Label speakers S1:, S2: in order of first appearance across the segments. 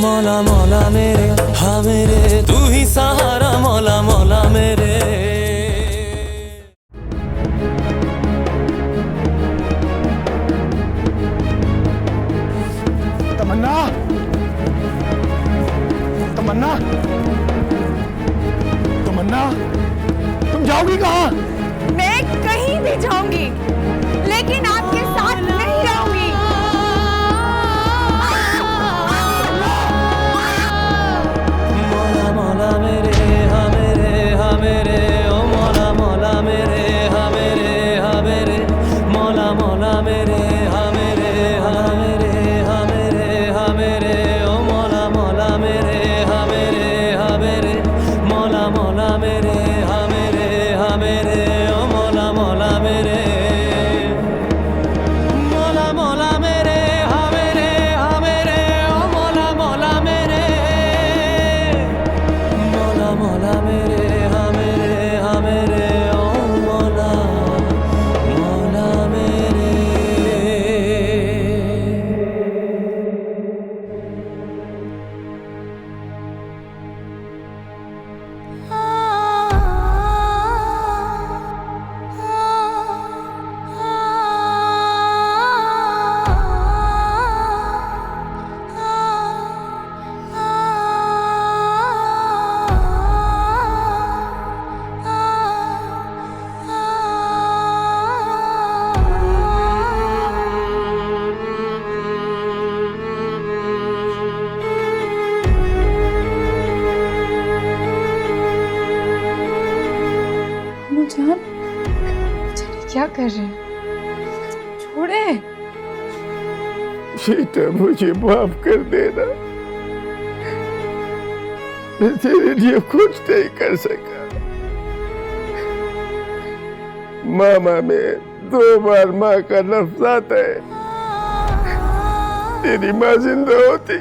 S1: मौला मौला मेरे, हाँ मेरे तू ही सहारा, मौला मौला मेरे।
S2: तमन्ना, तमन्ना, तमन्ना, तुम जाओगी कहाँ?
S3: मैं कहीं भी जाऊंगी, लेकिन आपके साथ नहीं रहूंगी।
S1: मौला मौला मेरे, हाँ मेरे, हाँ मेरे, ओ मौला मौला मेरे, हाँ मेरे, हाँ मेरे, मौला मौला मेरे, हाँ मेरे, हाँ मेरे, हाँ मेरे, हाँ मेरे, ओ मौला मौला मेरे, हाँ मेरे, हाँ मेरे, मौला मौला मेरे, हाँ मेरे, हाँ मेरे, ओ मौला मौला मेरे, मौला मौला मेरे, हाँ मेरे, हाँ मेरे, ओ मौला मौला मेरे, मौला मौला मेरे, हाँ मेरे, हाँ मेरे, ओ मौला मौला मेरे।
S3: जान, क्या कर रहे हैं? छोड़े।
S2: बेटा मुझे माफ कर देना, मैं तेरे लिए कुछ नहीं कर सका। मामा में 2 बार माँ का लफ्ज आता है। तेरी माँ जिंदा होती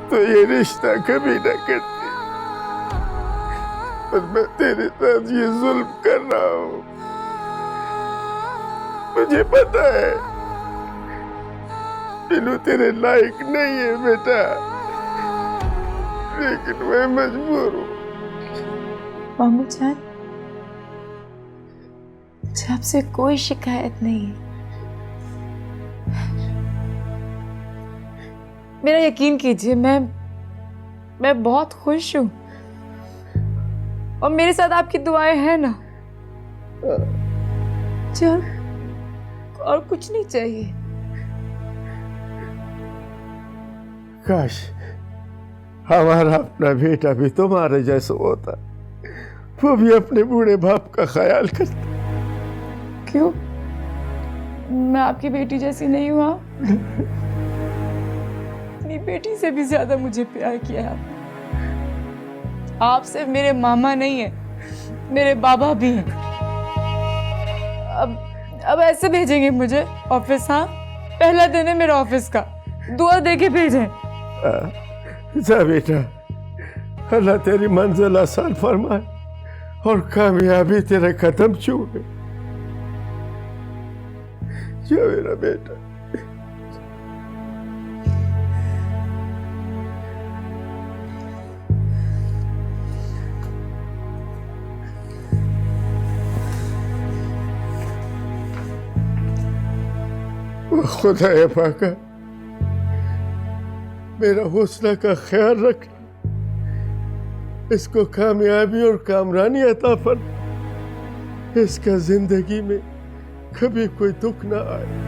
S2: तो ये रिश्ता कभी न करती, पर मैं तेरे साथ ये जुल्म कर रहा हूँ। मुझे पता है बिनु तेरे लायक नहीं है बेटा, लेकिन मैं मजबूर हूँ।
S3: मामू जान, मुझे आपसे कोई शिकायत नहीं है। मेरा यकीन कीजिए, मैं बहुत खुश हूँ और मेरे साथ आपकी दुआएं हैं ना। चल, और कुछ नहीं चाहिए।
S2: काश हमारा अपना बेटा भी तुम्हारे जैसा होता, वो भी अपने बूढ़े बाप का ख्याल करता।
S3: क्यों? मैं आपकी बेटी जैसी नहीं हुआ? अपनी बेटी से भी ज्यादा मुझे प्यार किया है आपने। आप सिर्फ मेरे मामा नहीं है, मेरे बाबा भी हैं। अब ऐसे भेजेंगे मुझे ऑफिस? हाँ, पहला दिन है मेरा ऑफिस का, दुआ दे के भेजें।
S2: जा बेटा, अल्लाह तेरी मंजिल आसान फरमाए और कामयाबी तेरे कदम छूए। जा मेरा बेटा। खुदा पाका मेरा हौसला का ख्याल रख, इसको कामयाबी और कामरानी अता फरमा, इसका जिंदगी में कभी कोई दुख ना आए।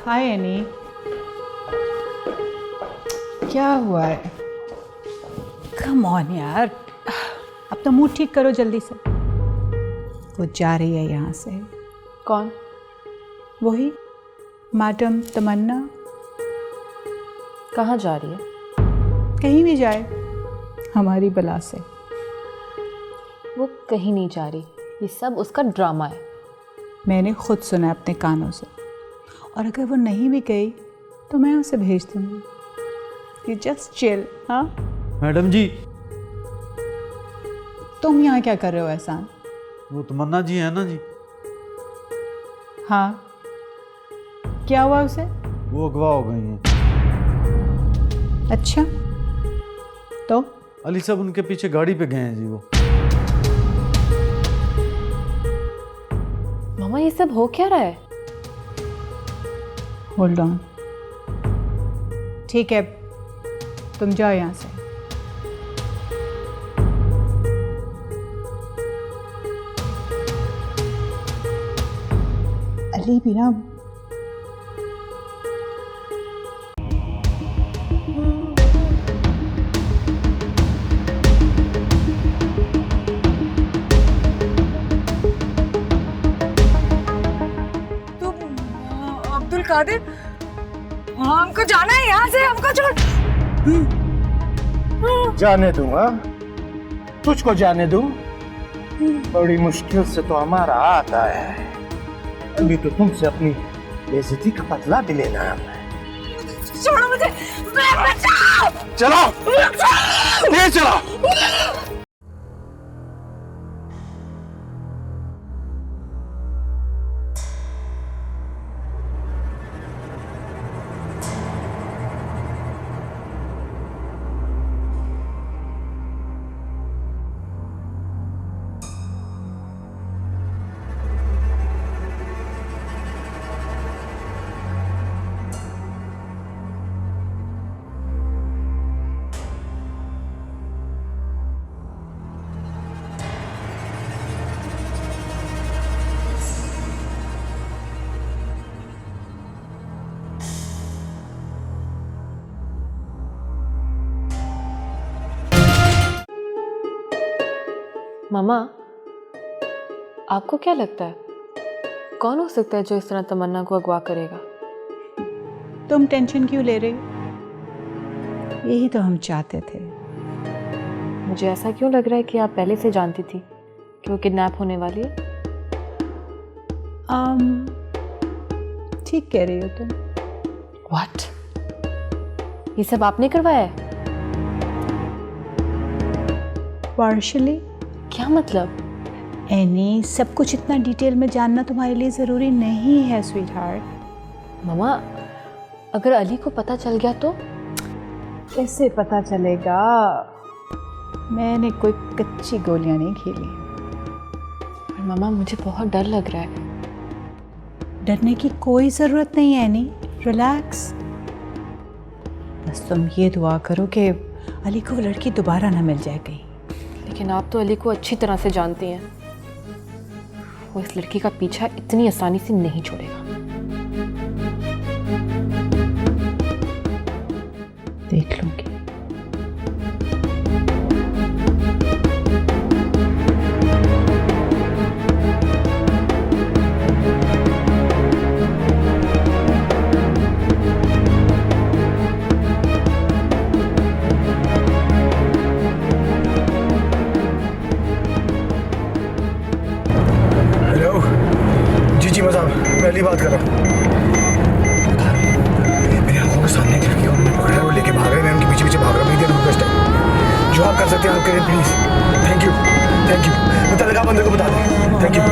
S4: हाय एनी, क्या हुआ है? कम ऑन यार, अब तो मुंह ठीक करो जल्दी से। वो जा रही है यहाँ से।
S3: कौन?
S4: वही मैडम तमन्ना।
S3: कहाँ जा रही है?
S4: कहीं भी जाए, हमारी बला से।
S5: वो कहीं नहीं जा रही, ये सब उसका ड्रामा है।
S4: मैंने खुद सुना अपने कानों से। और अगर वो नहीं भी गई तो मैं उसे भेज दूंगी। You just chill. हाँ,
S6: मैडम जी,
S4: तुम यहाँ क्या कर रहे हो एहसान?
S6: वो तमन्ना जी है ना जी,
S4: हाँ, क्या हुआ उसे?
S6: वो अगवा हो गई हैं।
S4: अच्छा, तो
S6: अली साहब उनके पीछे गाड़ी पे गए हैं जी। वो
S5: मामा ये सब हो क्या रहा है?
S4: Hold on. ठीक है, तुम जाओ यहाँ से। अली भी ना
S3: अब्दुल कादिर, हमको जाना है यहाँ से, हमको छोड़।
S2: जाने दूंगा, तुझको जाने दूं? बड़ी मुश्किल से तो हमारा हाथ आया है। अभी तो तुमसे अपनी बेइज्जती का बदला भी लेना है हमें।
S3: छोड़ो मुझे, बचाओ!
S2: चलो, तेज चलो।
S5: मामा, आपको क्या लगता है कौन हो सकता है जो इस तरह तमन्ना को अगवा करेगा?
S4: तुम टेंशन क्यों ले रहे हो? यही तो हम चाहते थे।
S5: मुझे ऐसा क्यों लग रहा है कि आप पहले से जानती थी कि वो किडनैप होने वाली है?
S4: ठीक कह रही हो तुम।
S5: व्हाट? ये सब आपने करवाया है?
S4: पार्शली।
S5: क्या मतलब?
S4: एनी, सब कुछ इतना डिटेल में जानना तुम्हारे लिए ज़रूरी नहीं है स्वीट हार्ट।
S5: मामा, अगर अली को पता चल गया तो?
S4: कैसे पता चलेगा? मैंने कोई कच्ची गोलियां नहीं खेली।
S5: पर मामा, मुझे बहुत डर लग रहा है।
S4: डरने की कोई ज़रूरत नहीं है एनी, रिलैक्स। बस तुम ये दुआ करो कि अली को वो लड़की दोबारा ना मिल जाए कहीं।
S5: लेकिन आप तो अली को अच्छी तरह से जानती हैं, वो इस लड़की का पीछा इतनी आसानी से नहीं छोड़ेगा।
S4: देख लूंगी।
S2: पहली बात कर रहा हूँ। मेरे आंखों के सामने एक लड़की को उन्होंने पकड़ा है, वो लेके भाग रहे हैं। मैं उनके पीछे पीछे भाग रहा हूँ। मेरी रिक्वेस्ट है, जो आप कर सकते हैं आप करें please. Thank you, thank you. मुतल्लिका बंदे को बता दें। Thank you.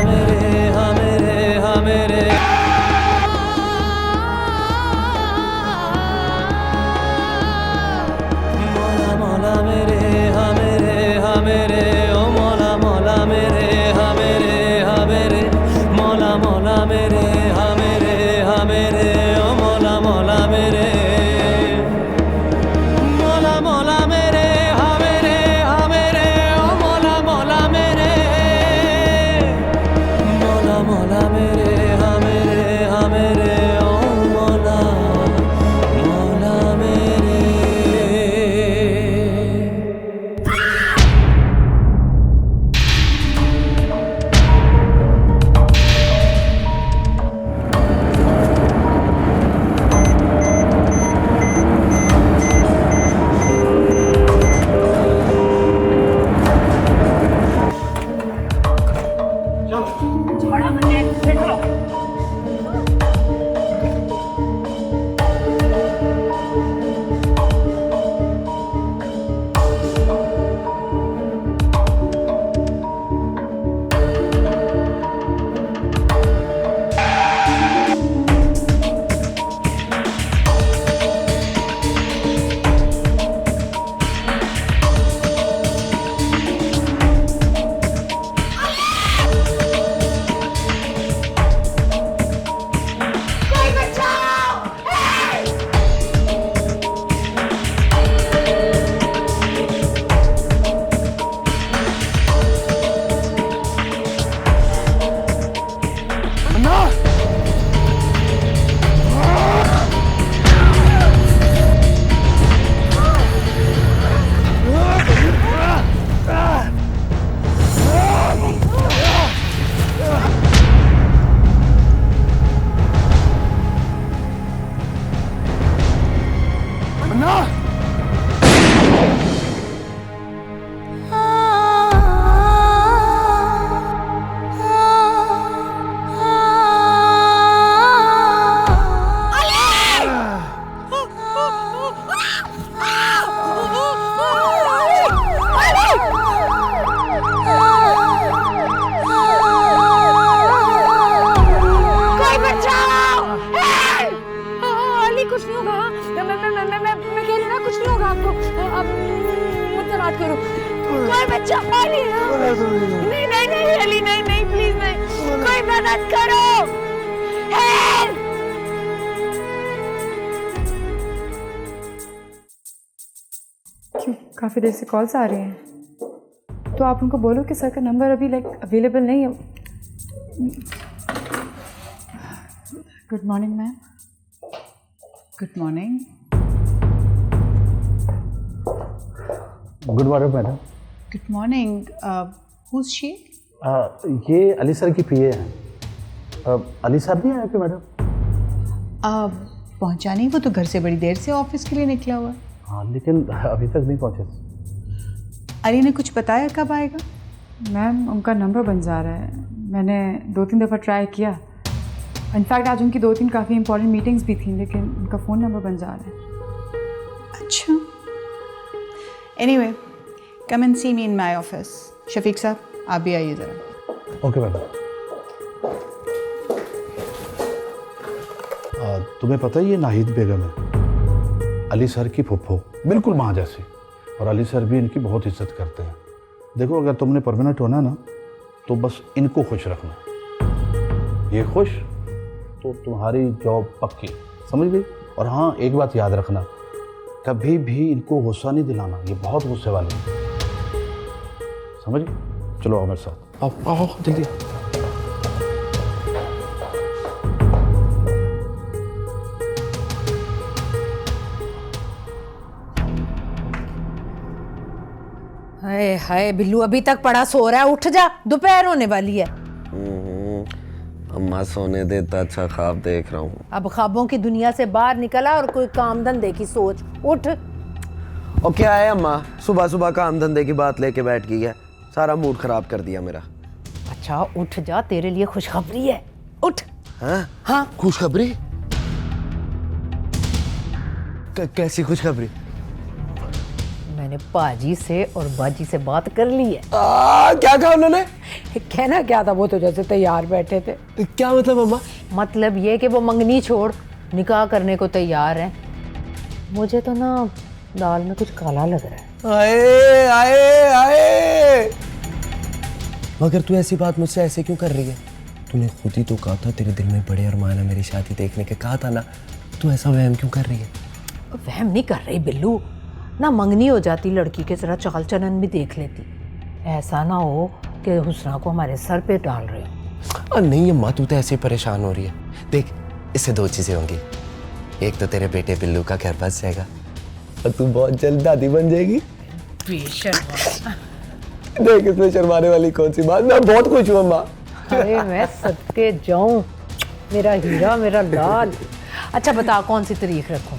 S3: नहीं नहीं नहीं अली, नहीं नहीं प्लीज नहीं, कोई मदद करो, हेल्प। क्यों काफी देर से कॉल्स आ रही हैं, तो आप उनको बोलो कि सर का नंबर अभी अवेलेबल नहीं है। Good morning ma'am.
S4: Good morning.
S2: Good morning madam.
S4: Good morning. Who's she?
S2: ये अली सर की पीए हैं। अली सर नहीं आए थे मैडम?
S4: पहुंचा नहीं, वो तो घर से बड़ी देर से ऑफिस के लिए निकला हुआ।
S2: हाँ, लेकिन अभी तक नहीं पहुंचे।
S4: अली ने कुछ बताया कब आएगा?
S3: मैम उनका नंबर बन जा रहा है, मैंने 2-3 दफ़ा ट्राई किया। इनफैक्ट आज उनकी 2-3 काफ़ी इंपॉर्टेंट मीटिंग्स भी थी, लेकिन उनका फ़ोन नंबर बन जा रहा है।
S4: अच्छा। Anyway, come and see me in my office. Shafiq साहब आप भी आइए ज़रा।
S2: Okay madam. तुम्हें पता है ये नाहिद बेगम है, अली सर की फुफ्फो, बिल्कुल माँ जैसी। और अली सर भी इनकी बहुत इज्जत करते हैं। देखो अगर तुमने परमानेंट होना ना तो बस इनको खुश रखना। ये खुश तो तुम्हारी जॉब पक्की, समझ गई? और हाँ, एक बात याद रखना, कभी भी इनको गुस्सा नहीं दिलाना, ये बहुत गुस्से वाले हैं, समझ गए? चलो आओ मेरे साथ, आओ आओ जल्दी।
S7: हाय हाय बिल्लू अभी तक पड़ा सो रहा है, उठ जा, दोपहर होने वाली है।
S8: अम्मा सोने देता, अच्छा ख्वाब देख रहा हूँ।
S7: अब ख्वाबों की दुनिया से बाहर निकला और कोई काम धंधे की सोच, उठ।
S8: और क्या है अम्मा, सुबह सुबह काम धंधे की बात लेके बैठ गई है, सारा मूड खराब कर दिया मेरा।
S7: अच्छा उठ जा, तेरे लिए खुशखबरी है, उठ।
S8: हाँ
S7: हाँ
S8: खुशखबरी? कैसी खुशखबरी?
S7: मैंने पाजी से और बाजी से बात कर ली है।
S8: क्या कहा उन्होंने?
S7: कहना क्या था, वो तो जैसे तैयार बैठे थे।
S8: क्या मतलब अम्मा?
S7: मतलब ये कि वो मंगनी छोड़ निकाह करने को तैयार है। मुझे तो ना दाल में कुछ काला लग रहा है।
S8: आए आए आए, मगर तू ऐसी बात मुझसे ऐसे क्यों कर रही है? तूने खुद ही तो कहा था तेरे दिल में बड़े अरमान है मेरी शादी देखने के, कहा था ना, तू ऐसा वहम क्यों कर रही है?
S7: वहम नहीं कर रही बिल्लू, ना मंगनी हो जाती लड़की के, जरा चाल चलन भी देख लेती, ऐसा ना हो कि हुस्ना को हमारे सर पे डाल रहे हो।
S8: नहीं अम्मा, तू तो ऐसे परेशान हो रही है। देख, इससे 2 चीजें होंगी, एक तो तेरे बेटे बिल्लू का घर बस जाएगा और तू बहुत जल्द दादी बन जाएगी। देख इसमें शर्माने वाली कौन सी बात, मैं बहुत खुश हूँ अम्मा।
S7: अरे मैं सदके जाऊं, मेरा हीरा मेरा लाल। अच्छा बता कौन सी तारीख रखूं?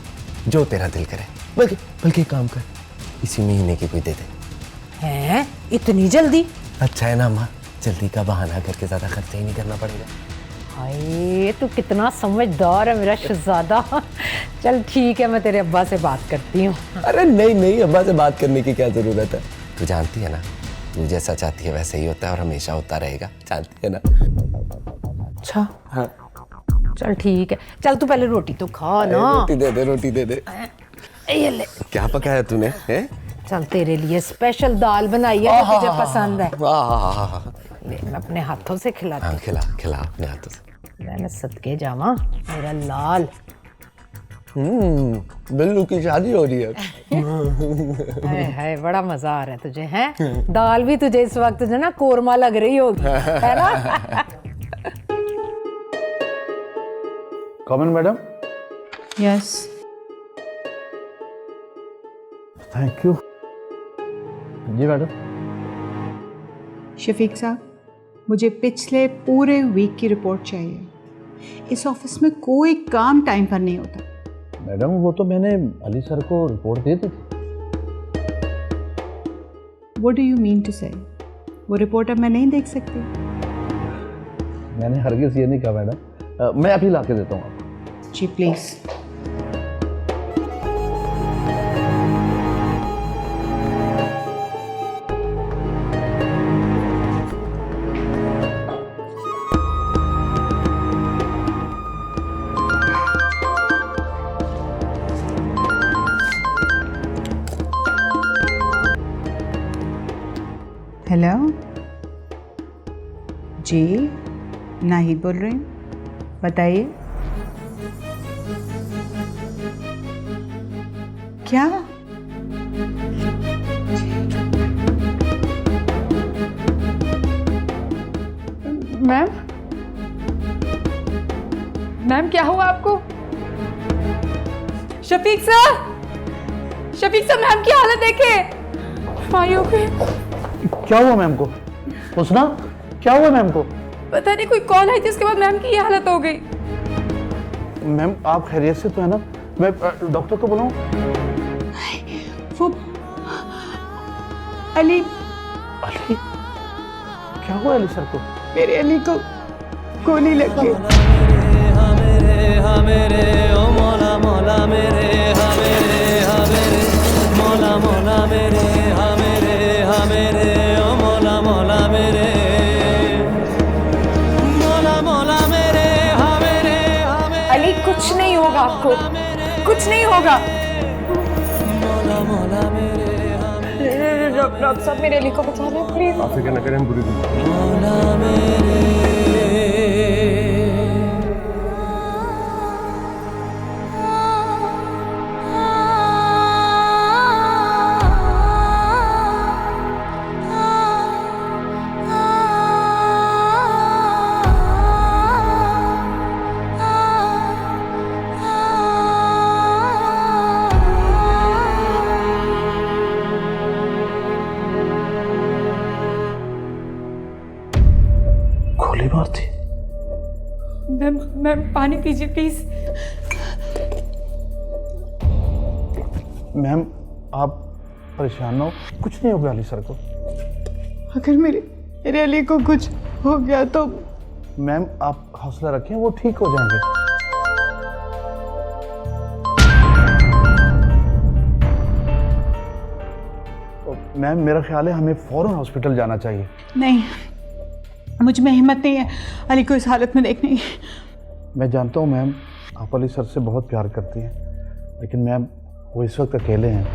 S8: जो तेरा दिल करे, बल्कि एक काम कर, इसी महीने की कोई दे दे।
S7: हैं इतनी जल्दी?
S8: अच्छा है ना अम्मा, जल्दी का बहाना करके ज्यादा खर्चा ही नहीं करना पड़ेगा।
S7: हाय तू कितना समझदार है मेरा शहजादा। चल ठीक है, मैं तेरे अब्बा से बात करती हूँ।
S8: अरे नहीं नहीं, अब्बा से बात करने की क्या जरूरत है? तू जानती है ना, तू जैसा चाहती है वैसे ही होता है और हमेशा होता रहेगा, जानती है ना?
S7: अच्छा
S8: हाँ
S7: चल ठीक है, चल तू पहले रोटी तो खा ना।
S8: रोटी दे दे, रोटी दे दे।
S7: ये ले,
S8: क्या पकाया तूने? हैं?
S7: चल तेरे लिए स्पेशल दाल बनाई है जो तुझे पसंद है। ले मैं अपने हाथों से खिलाती हूँ।
S8: खिला खिला अपने हाथों से।
S7: मैं सदके जावा मेरा लाल।
S8: बिल्लू की शादी हो रही है।
S7: हाय हाय बड़ा मजा आ रहा है तुझे, हैं? दाल भी तुझे इस वक्त जो ना कोरमा लग रही होगी, है ना?
S2: Common madam.
S4: Yes.
S2: Thank you. जी मैडम।
S4: शफीक साहब मुझे पिछले पूरे वीक की रिपोर्ट चाहिए। इस ऑफिस में कोई काम टाइम पर नहीं होता।
S2: मैडम वो तो मैंने अली सर को रिपोर्ट दे दी थी।
S4: What do you mean to say? वो रिपोर्ट अब मैं नहीं देख सकती?
S2: मैंने हरगिज़ ये नहीं कहा मैडम, मैं अभी ला के देता हूँ आपको।
S4: जी प्लीज़। हेलो जी नाहिद बोल रही हूँ, बताइए। क्या?
S3: मैम, मैम क्या हुआ आपको? Shafiq sir, Shafiq sir, ma'am की हालत देखे।
S2: क्या हुआ मैम को? हुस्ना, क्या हुआ मैम को?
S3: पता नहीं, कोई कॉल आई थी, उसके बाद मैम की ये हालत हो गई।
S2: मैम आप खैरियत से तो है ना? मैं डॉक्टर को बुलाऊं?
S4: वो अली
S2: अली, क्या हुआ अली सर को?
S4: मेरे अली को गोली लगी।
S1: मेरे ओ मौला मौला मेरे मौला मौला मेरे ओ मौला मौला मेरे मौला मौला मेरे
S3: अली कुछ नहीं होगा आपको, कुछ नहीं होगा।
S1: मौला मौला मेरे
S3: डॉक्टर साहब मेरे अली को बचा लो प्लीज।
S8: आप फिक्र न करें, बुरी
S1: मौला मेरे
S2: गोली मार थी?
S3: मैम पानी पीजिए प्लीज।
S2: मैम आप परेशान ना हो, कुछ नहीं होगा अली सर को।
S4: अगर मेरे अली को कुछ हो गया तो?
S2: मैम आप हौसला रखें, वो ठीक हो जाएंगे। मैम मेरा ख्याल है हमें फौरन हॉस्पिटल जाना चाहिए।
S4: नहीं, मुझ में हिम्मत नहीं है अली को इस हालत में देखने की।
S2: मैं जानता हूँ मैम आप अली सर से बहुत प्यार करती हैं, लेकिन मैम वो इस वक्त अकेले हैं,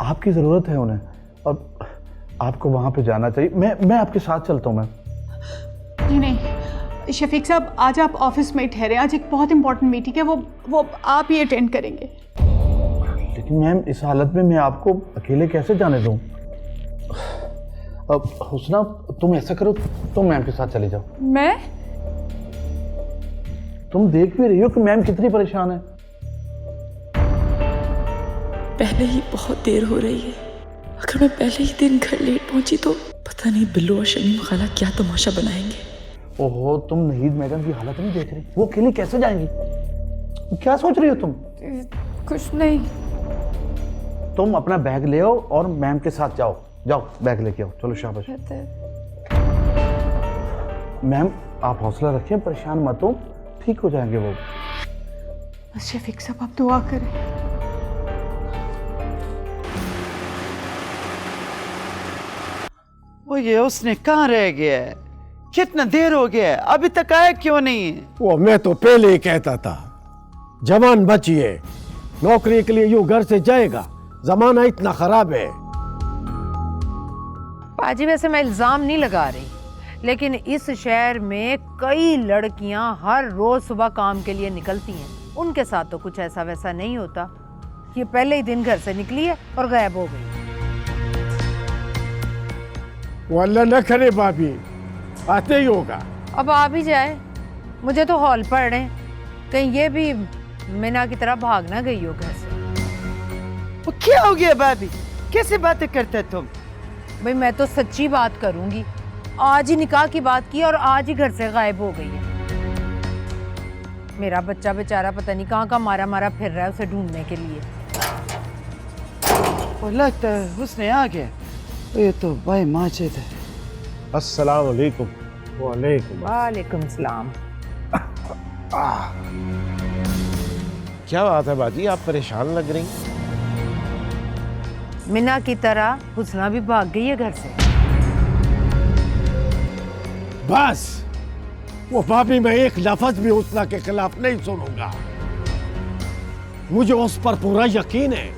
S2: आपकी ज़रूरत है उन्हें और आपको वहाँ पे जाना चाहिए। मैं आपके साथ चलता हूँ मैम।
S4: नहीं शफीक साहब, आज आप ऑफिस में ठहरे, आज एक बहुत इंपॉर्टेंट मीटिंग है, वो आप ही अटेंड करेंगे।
S2: लेकिन मैम इस हालत में मैं आपको अकेले कैसे जाने दूँ? अब हुस्ना तुम ऐसा करो, तुम मैम के साथ चले जाओ।
S3: मैं?
S2: तुम देख भी रही हो कि मैम कितनी परेशान है।
S9: पहले ही बहुत देर हो रही है, अगर मैं पहले ही दिन घर लेट पहुंची तो पता नहीं बिल्लू और शमीम खाला क्या तमाशा बनाएंगे।
S2: ओहो, तुम नहीद मैडम की हालत नहीं देख रही? वो अकेली कैसे जाएंगी? क्या सोच रही हो तुम?
S3: कुछ नहीं।
S2: तुम अपना बैग ले आओ और मैम के साथ जाओ, जाओ बैग लेके आओ, चलो शाबाश। मैम आप हौसला रखें, परेशान मत हो, ठीक हो जाएंगे वो।
S4: बस शफीक साहब आप दुआ करें।
S10: वो ये उसने कहाँ रह गया है? कितना देर हो गया है, अभी तक आया क्यों नहीं है?
S11: वो मैं तो पहले ही कहता था, जवान बचिए, नौकरी के लिए यूं घर से जाएगा, जमाना इतना खराब है।
S7: पाजी वैसे मैं इल्जाम नहीं लगा रही, लेकिन इस शहर में कई लड़कियां हर रोज सुबह काम के लिए निकलती हैं, उनके साथ तो कुछ ऐसा वैसा नहीं होता। ये पहले ही दिन घर से निकली है और गायब हो गई।
S11: वो अल्लाह न करे भाभी, आते ही होगा।
S7: अब आ भी जाए, मुझे तो हॉल पड़ रहे, कहीं ये भी मीना की तरह भाग ना गई हो घर से।
S10: वो क्या हो गया भाभी, कैसे बातें करते तुम?
S7: भाई मैं तो सच्ची बात करूंगी, आज ही निकाह की बात की और आज ही घर से गायब हो गई है। मेरा बच्चा बेचारा पता नहीं कहाँ का मारा मारा फिर रहा है उसे ढूंढने के लिए।
S10: वो लगता है उसने आ गया, ये तो भाई माचिद है।
S11: अस्सलाम वालेकुम। वालेकुम।
S7: वालेकुम सलाम।
S11: क्या बात है बाजी, आप परेशान लग रही?
S7: मीना की तरह हुस्ना भी भाग गई है घर से।
S11: बस वो भाभी, मैं एक लफ्ज भी हुस्ना के खिलाफ नहीं सुनूंगा। मुझे उस पर पूरा यकीन है,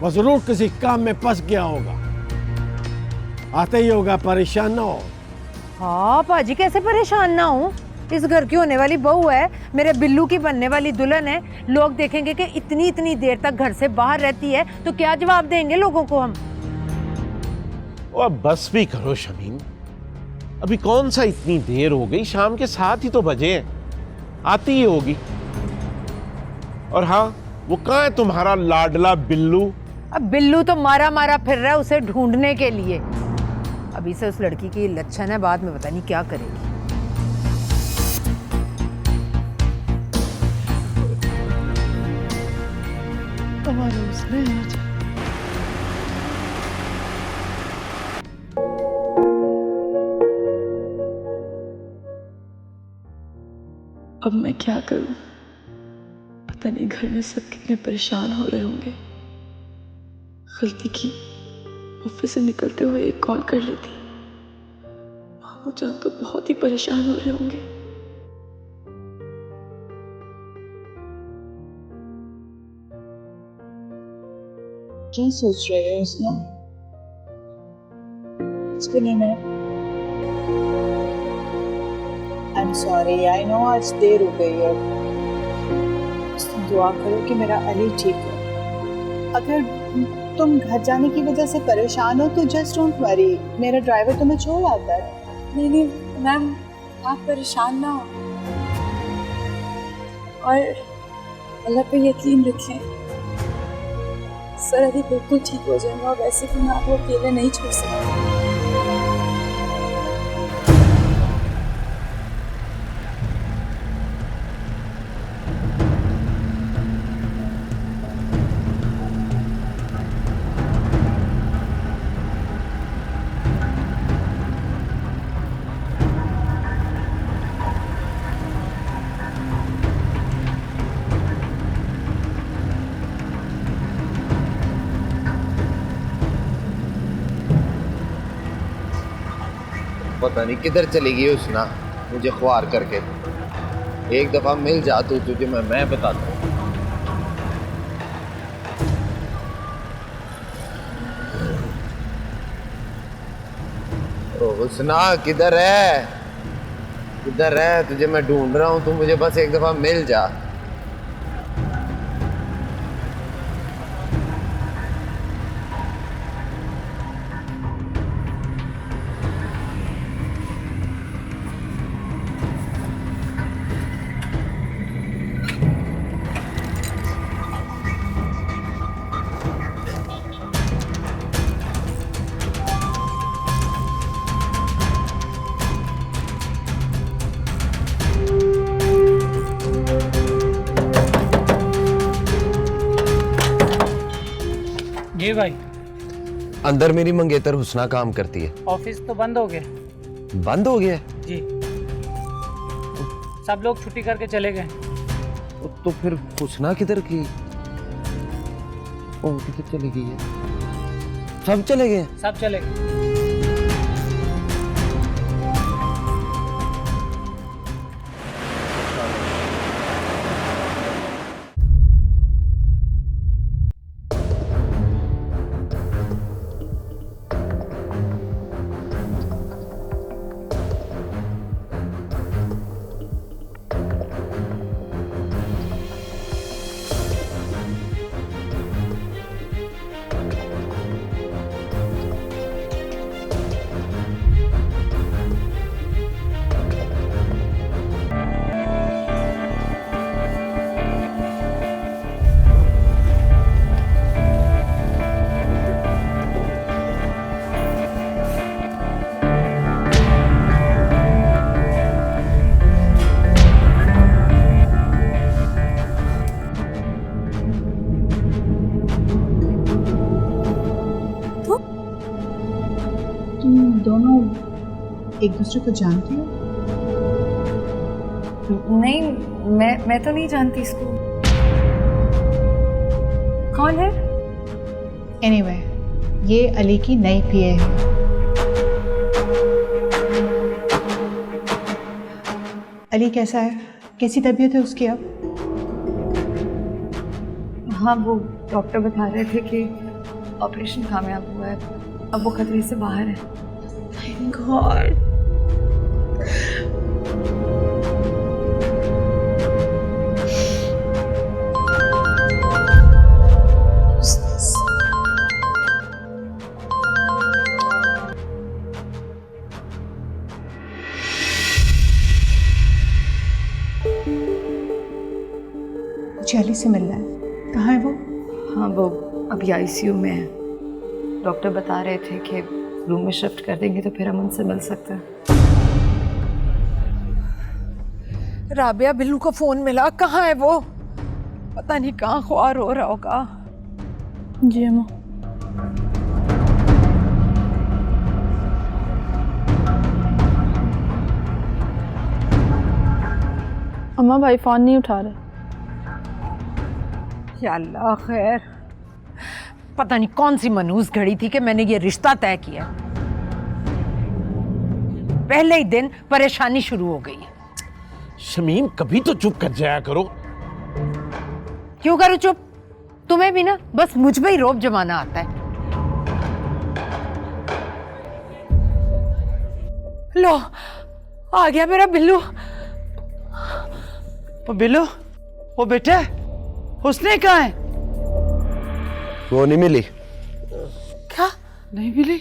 S11: वो जरूर किसी काम में फंस गया होगा, आते ही होगा, परेशान ना हो।
S7: हाँ पाजी, कैसे परेशान ना हूँ। इस घर की होने वाली बहू है, मेरे बिल्लू की बनने वाली दुल्हन है। लोग देखेंगे कि इतनी इतनी देर तक घर से बाहर रहती है, तो क्या जवाब देंगे लोगों को हम।
S12: और बस भी करो शमीम, अभी कौन सा इतनी देर हो गई, शाम के 7 ही तो बजे हैं, आती ही होगी। और हाँ, वो कहाँ है तुम्हारा लाडला बिल्लू?
S7: अब बिल्लू तो मारा मारा फिर रहा है उसे ढूंढने के लिए। अभी से उस लड़की की लक्षण है, बाद में पता नहीं क्या करेगी।
S9: अब मैं क्या करूं? पता नहीं घर में सब कितने परेशान हो रहे होंगे। गलती की, ऑफिस से निकलते हुए एक कॉल कर लेती। मामू जान तो बहुत ही परेशान हो रहे होंगे। क्या सोच रहे हो उसने? उसके लिए मैं
S4: I'm sorry, I know आज देर हो गई है। तुम दुआ करो कि मेरा अली ठीक हो। अगर तुम घर जाने की वजह से परेशान हो तो जस्ट डोंट वरी, मेरा ड्राइवर तुम्हें छोड़ आता है।
S9: नहीं नहीं मैम, आप परेशान ना हो और अल्लाह पे यकीन रखें। सर अभी बिल्कुल ठीक हो जाएंगे और वैसे भी मैं आपको अकेले नहीं छोड़ सकती।
S8: पता नहीं किधर चली गई उसना, मुझे ख्वार करके। एक दफा मिल जा तू, तुझे मैं बताता हूँ। हुस्ना किधर है? किधर है? तुझे मैं ढूंढ रहा हूँ, तू मुझे बस एक दफा मिल जा।
S13: जी भाई।
S8: अंदर मेरी मंगेतर हुस्ना काम करती है।
S13: ऑफिस तो बंद हो गया।
S8: बंद हो गया?
S13: जी, सब लोग छुट्टी करके चले गए।
S8: तो फिर हुस्ना किधर की? ओ, किधर चली गई है? सब चले गए?
S13: सब चले गए।
S4: दोनों एक दूसरे को जानती हो?
S3: नहीं, मैं तो नहीं जानती इसको। कौन है?
S4: एनीवे, ये अली की नई पीए है। अली कैसा है? कैसी तबीयत है उसकी अब?
S3: हाँ, वो डॉक्टर बता रहे थे कि ऑपरेशन कामयाब हुआ है, अब वो खतरे से बाहर है।
S9: Thank God.
S4: मुझे अली से मिलना है। कहाँ है वो?
S5: हाँ, वो अभी आईसीयू में है। डॉक्टर बता रहे थे कि रूम में शिफ्ट कर देंगे तो फिर हम उनसे मिल सकते हैं।
S7: राबिया, बिल्लू को फोन मिला? कहाँ है वो? पता नहीं कहाँ ख्वार हो रहा होगा।
S9: जी अम्मा। अम्मा भाई फोन नहीं उठा रहे।
S7: या अल्लाह खैर, पता नहीं कौन सी मनहूस घड़ी थी कि मैंने ये रिश्ता तय किया। पहले ही दिन परेशानी शुरू हो गई।
S12: शमीम कभी तो चुप कर जाया करो।
S7: क्यों करूं चुप? तुम्हें भी ना बस मुझ में ही रौब जमाना आता है। लो, आ गया मेरा बिल्लू।
S10: ओ बिल्लू, ओ बेटा, उसने कहाँ है?
S8: वो नहीं मिली।
S7: क्या
S10: नहीं मिली?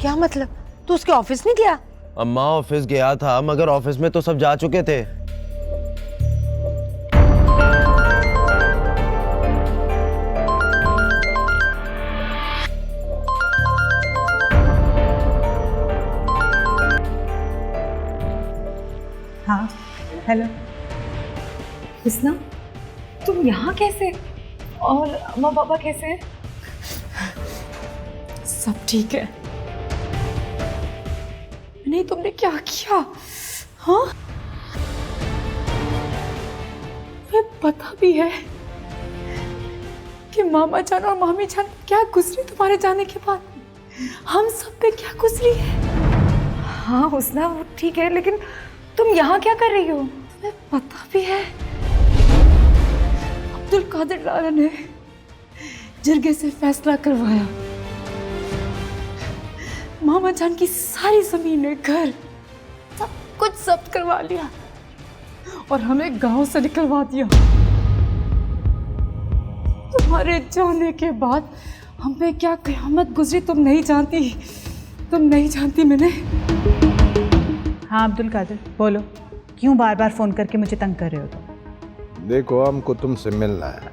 S7: क्या मतलब? तू उसके ऑफिस नहीं गया?
S8: अम्मा ऑफिस गया था, मगर ऑफिस में तो सब जा चुके थे।
S4: हाँ, हेलो।
S3: हुस्ना, तुम यहाँ कैसे? और अम्मा पापा कैसे हैं? सब ठीक है। नहीं, तुमने क्या किया? हाँ, तुम्हें पता भी है कि मामा जान और मामी जान क्या गुजरी तुम्हारे जाने के बाद? हम सब पे क्या गुजरी है? हाँ हुस्ना, वो ठीक है, लेकिन तुम यहाँ क्या कर रही हो? तुम्हें पता भी है अब्दुल कादिर लाला ने जरगे से फैसला करवाया, मामा जान की सारी जमीनें, घर, सब कुछ जब्त करवा लिया और हमें गांव से निकलवा दिया। तुम्हारे जाने के बाद हम पे क्या क़यामत गुजरी तुम नहीं जानती, तुम नहीं जानती। मैंने
S4: हाँ अब्दुल कादिर, बोलो, क्यों बार बार फ़ोन करके मुझे तंग कर रहे हो?
S14: देखो, हमको तुमसे मिलना है।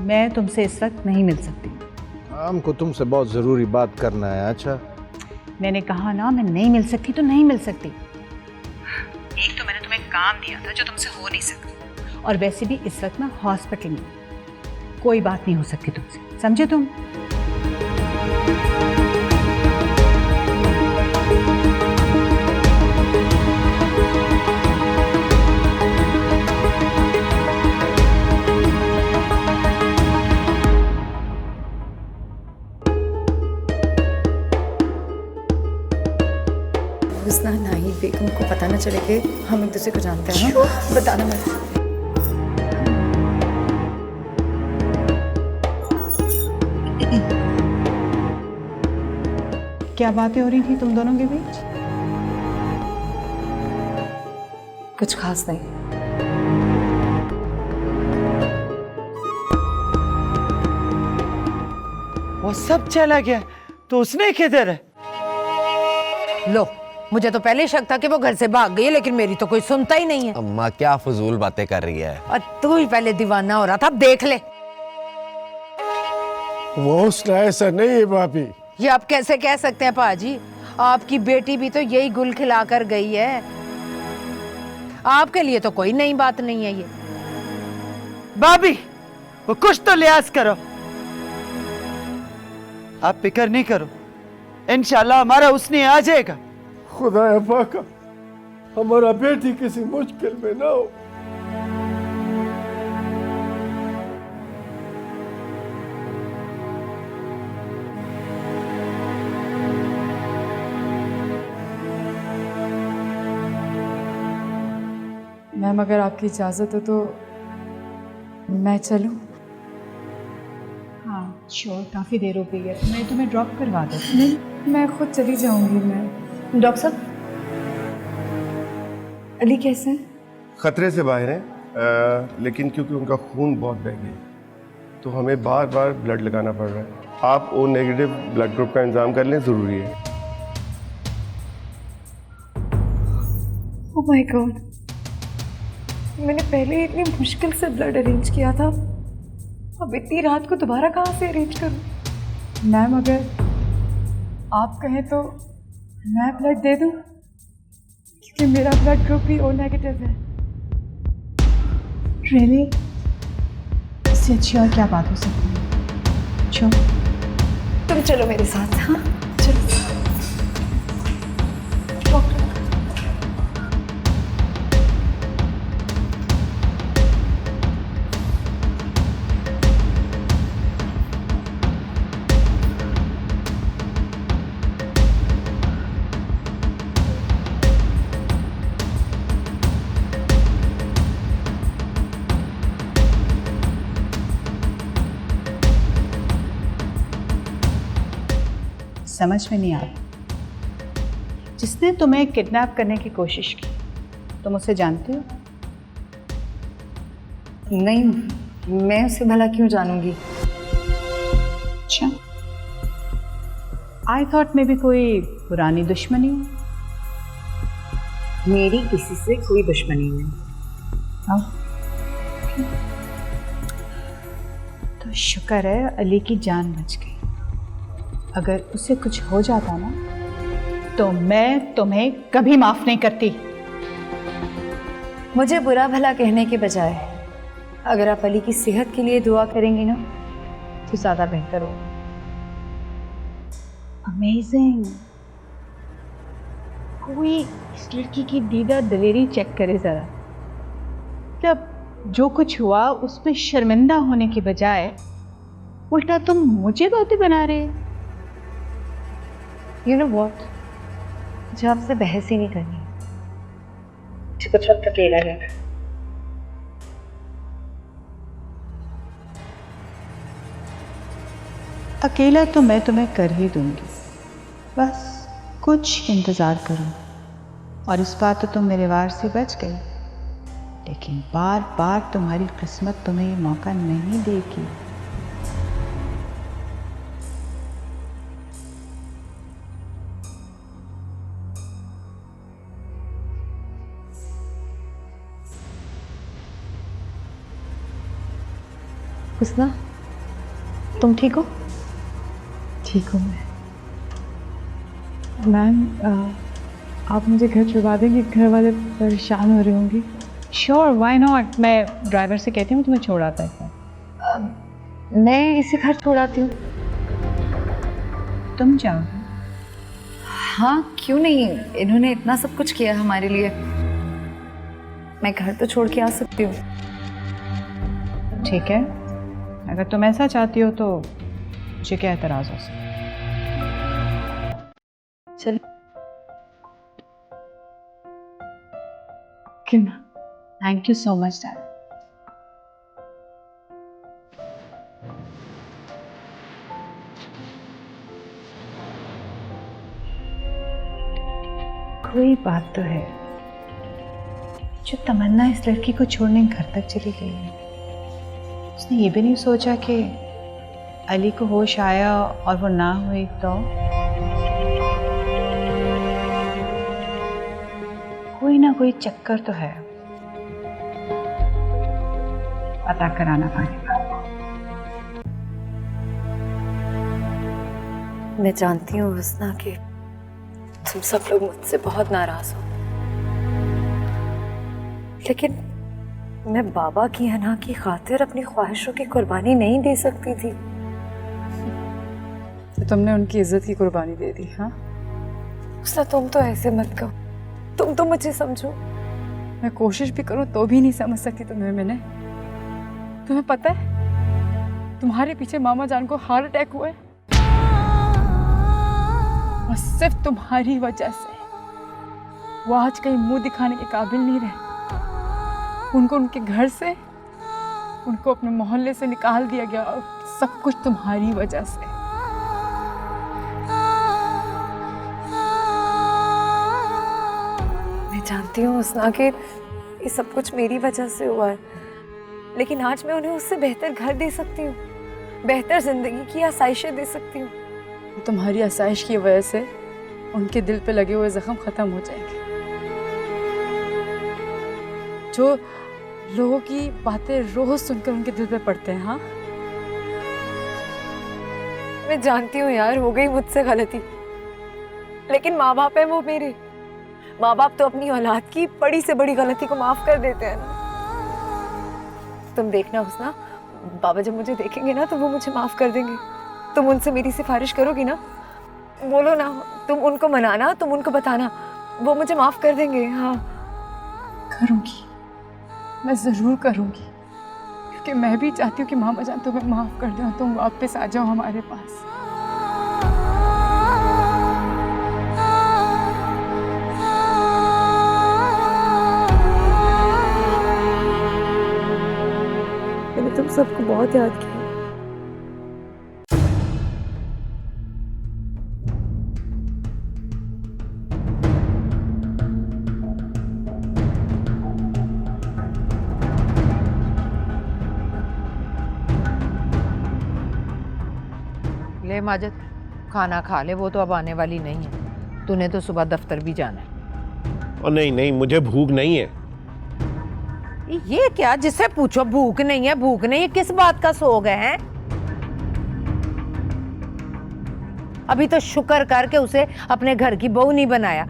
S4: मैं तुमसे इस वक्त नहीं मिल सकती।
S14: हमको तुमसे बहुत ज़रूरी बात करना है। अच्छा,
S4: मैंने कहा ना, मैं नहीं मिल सकती तो नहीं मिल सकती। एक तो मैंने तुम्हें काम दिया था जो तुमसे हो नहीं सकती, और वैसे भी इस वक्त मैं हॉस्पिटल में, कोई बात नहीं हो सकती तुमसे, समझे तुम?
S3: हुस्ना, नाहिद बेगम को पता ना चले कि हम एक दूसरे को जानते हैं। बताना मत।
S4: क्या बातें हो रही थी तुम दोनों के बीच?
S3: कुछ खास नहीं।
S10: वो सब चला गया तो उसने किधर है?
S7: लो, मुझे तो पहले ही शक था कि वो घर से भाग गई है, लेकिन मेरी तो कोई सुनता ही नहीं है।
S8: अम्मा क्या फजूल बातें कर रही है।
S7: और तू ही पहले दीवाना हो रहा था, अब देख ले।
S11: वो हुस्ना ऐसा नहीं है भाभी।
S7: ये आप कैसे कह सकते हैं पाजी? आपकी बेटी भी तो यही गुल खिला कर गई है। आपके लिए तो कोई नई बात नहीं है ये।
S10: भाभी, वो कुछ तो लिहाज करो। आप फिक्र नहीं करो, इंशाल्लाह हमारा उसने आ जाएगा।
S11: खुदा पाका हमारा बेटी किसी मुश्किल में ना हो।
S3: मैम, अगर आपकी इजाज़त हो तो मैं चलूं?
S4: हाँ श्योर, काफ़ी देर हो गई है, मैं तुम्हें ड्रॉप करवा दूँ।
S3: नहीं, मैं खुद चली जाऊंगी। मैं
S9: डॉक्टर साहब,
S3: अली कैसे हैं?
S15: खतरे से बाहर हैं, लेकिन क्योंकि उनका खून बहुत बह गया तो हमें बार बार ब्लड लगाना पड़ रहा है। आप ओ नेगेटिव ब्लड ग्रुप का इंतजाम कर लें, ज़रूरी है।
S3: ओह माय गॉड, मैंने पहले ही इतनी मुश्किल से ब्लड अरेंज किया था, अब इतनी रात को दोबारा कहाँ से अरेंज करूँ? मैम अगर आप कहें तो मैं ब्लड दे दूँ, क्योंकि मेरा ब्लड ग्रुप भी ओ नेगेटिव है।
S4: रियली? इससे अच्छी और क्या बात हो सकती है? चलो
S3: तुम चलो मेरे साथ। हाँ चलो।
S4: समझ में नहीं आ रहा, जिसने तुम्हें किडनैप करने की कोशिश की तुम उसे जानती हो?
S3: नहीं, मैं उसे भला क्यों जानूंगी?
S4: अच्छा, आई थॉट में भी कोई पुरानी दुश्मनी हो।
S3: मेरी किसी से कोई दुश्मनी नहीं।
S4: हाँ, तो शुक्र है अली की जान बच गई। अगर उसे कुछ हो जाता ना तो मैं तुम्हें कभी माफ नहीं करती।
S3: मुझे बुरा भला कहने के बजाय अगर आप अली की सेहत के लिए दुआ करेंगी ना तो ज़्यादा बेहतर होगा।
S4: अमेजिंग। कोई इस लड़की की दीदा दिलेरी चेक करे ज़रा। जब जो कुछ हुआ उसमें शर्मिंदा होने के बजाय उल्टा तुम मुझे बातें बना रहे हो।
S3: You know what? मुझे आपसे बहस ही नहीं करनी। मुझे कुछ वक्त अकेला है।
S4: अकेला तो मैं तुम्हें कर ही दूंगी, बस कुछ इंतज़ार करो। और इस बार तो तुम मेरे वार से बच गई, लेकिन बार बार तुम्हारी किस्मत तुम्हें ये मौका नहीं देगी।
S3: हुस्ना, तुम ठीक हो?
S9: ठीक हूँ मैं। मैम आप मुझे घर छुड़वा देंगे, घर वाले परेशान हो रहे होंगे।
S4: Sure, why not. मैं ड्राइवर से कहती हूँ तुम्हें छोड़ाता है।
S3: मैं इसे घर छोड़ाती हूँ।
S4: तुम जाओगे?
S3: हाँ क्यों नहीं, इन्होंने इतना सब कुछ किया हमारे लिए, मैं घर तो छोड़ के आ सकती हूँ।
S4: ठीक है, अगर तुम ऐसा चाहती हो तो मुझे क्या एतराज़ हो सकता।
S3: चल
S9: क्यों?
S4: Thank you so much dad. कोई बात तो है जो तमन्ना इस लड़की को छोड़ने घर तक चली गई है। उसने ये भी नहीं सोचा कि अली को होश आया और वो ना हुई तो कोई ना कोई चक्कर तो है, पता कराना पड़ेगा।
S3: मैं जानती हूँ हुस्ना कि तुम सब लोग मुझसे बहुत नाराज हो, लेकिन मैं बाबा की हना की खातिर अपनी ख्वाहिशों की कुर्बानी नहीं दे सकती थी।
S9: तो तुमने उनकी इज्जत की कुर्बानी दे दी? हाँ
S3: हुस्ना, तुम तो ऐसे मत कहो, तुम तो मुझे समझो।
S9: मैं कोशिश भी करूं तो भी नहीं समझ सकती तुम्हें मैंने। तुम्हें पता है तुम्हारे पीछे मामा जान को हार्ट अटैक हुआ है, और सिर्फ तुम्हारी वजह से वो आज कहीं मुंह दिखाने के काबिल नहीं रहे। उनको उनके घर से, उनको अपने मोहल्ले से निकाल दिया गया, और सब कुछ तुम्हारी वजह से।
S3: मैं जानती हूँ हुस्ना कि ये सब कुछ मेरी वजह से हुआ है, लेकिन आज मैं उन्हें उससे बेहतर घर दे सकती हूँ, बेहतर जिंदगी की आसाइशें दे सकती हूँ।
S9: तुम्हारी आसाइश की वजह से उनके दिल पे लगे हुए जख्म खत्म हो जाएंगे। जो
S3: लोगों की बातें रोज सुनकर उनके दिल पे पड़ते हैं। हाँ, मैं जानती हूँ यार, हो गई मुझसे गलती, लेकिन माँ बाप है वो मेरे। माँ बाप तो अपनी औलाद की बड़ी से बड़ी गलती को माफ कर देते हैं ना। तुम देखना हुस्ना, बाबा जब मुझे देखेंगे ना तो वो मुझे माफ कर देंगे। तुम उनसे मेरी सिफारिश करोगी ना, बोलो ना, तुम उनको मनाना, तुम उनको बताना, वो मुझे माफ कर देंगे। हाँ
S9: करूँगी, मैं ज़रूर करूँगी, क्योंकि मैं भी चाहती हूँ कि मामा जान तुम्हें माफ़ कर दो, तुम वापस आ जाओ हमारे पास।
S3: मैंने तुम सबको बहुत याद किया।
S7: ले माजिद, खाना खा ले, वो तो अब आने वाली नहीं है। तूने तो सुबह दफ्तर भी जाना है।
S12: और नहीं नहीं, मुझे भूख नहीं है।
S7: ये क्या, जिससे पूछो भूख नहीं है, भूख नहीं है, किस बात का सोग है? अभी तो शुक्र करके उसे अपने घर की बहू नहीं बनाया,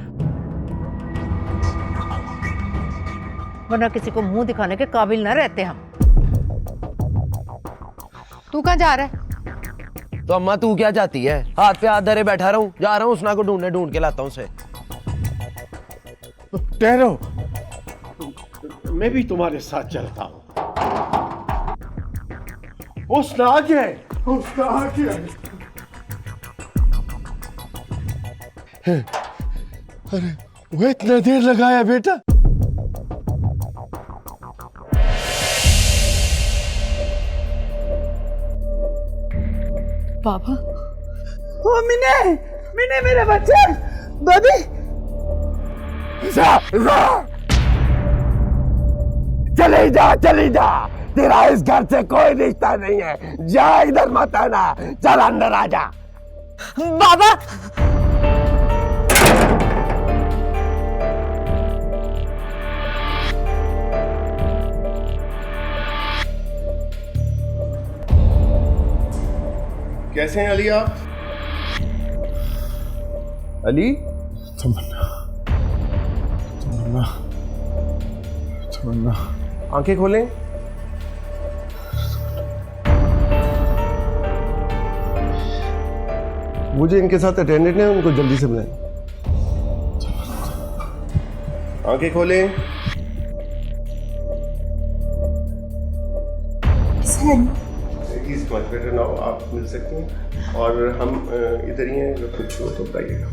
S7: वरना किसी को मुंह दिखाने के काबिल न रहते हम। तू कहाँ जा रहा है?
S8: तो अम्मा तू क्या चाहती है? हाथ पे हाथ धरे बैठा रहूं? जा रहा हूँ उसना को ढूंढ के लाता हूँ उसे।
S11: ठहरो, मैं भी तुम्हारे साथ चलता हूँ। उसना आ गया, उसना आ गया। अरे वो इतना देर लगाया बेटा?
S3: बाबा,
S10: ओ मिने, मिने मेरे बच्चे, दादी।
S11: चली जा, तेरा इस घर से कोई रिश्ता नहीं है। जा, इधर मत आना, चल अंदर आ जा।
S3: बाबा,
S15: कैसे हैं अली आप? अली? तमन्ना, आंखें खोलें। मुझे इनके साथ अटेंडेंट है, उनको जल्दी से बुलाएं। आंखें खोलें। मच बेटर नाउ, आप मिल सकते हैं और हम इधर ही हैं, अगर कुछ हो तो बताइएगा।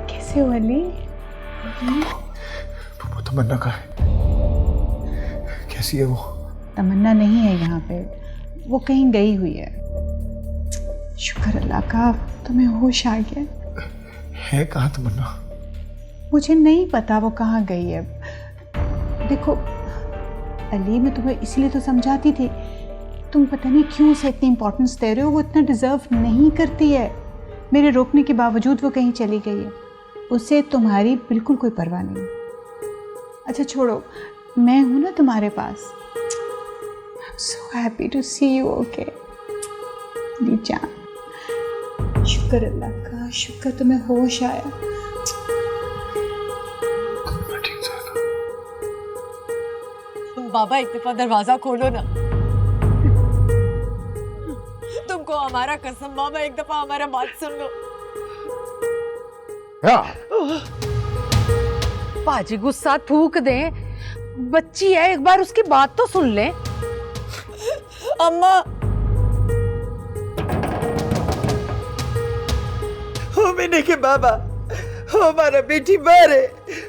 S4: कैसे हो अली?
S14: वो तमन्ना कहाँ है? कैसी है वो?
S4: तमन्ना नहीं है यहाँ पे, वो कहीं गई हुई है। शुक्र अल्लाह का तुम्हें होश आ गया।
S14: है कहाँ तमन्ना?
S4: मुझे नहीं पता वो कहाँ गई है। देखो अली, मैं तुम्हें इसलिए तो समझाती थी, तुम पता नहीं क्यों उसे इतनी इंपॉर्टेंस दे रहे हो। वो इतना डिज़र्व नहीं करती है। मेरे रोकने के बावजूद वो कहीं चली गई है। उसे तुम्हारी बिल्कुल कोई परवाह नहीं। अच्छा छोड़ो, मैं हूं ना तुम्हारे पास। I'm so happy to see you, okay? जान, शुक्र अल्लाह का, शुक्र तुम्हें होश आया।
S3: बाबा एक दफा दरवाजा खोलो ना। तुमको हमारा कसम बाबा, एक दफा हमारा बात सुन लो।
S7: पाजी गुस्सा थूक दे, बच्ची है, एक बार उसकी बात तो सुन ले।
S3: अम्मा,
S10: हो मैंने के बाबा, हो हमारा बेटी मारे,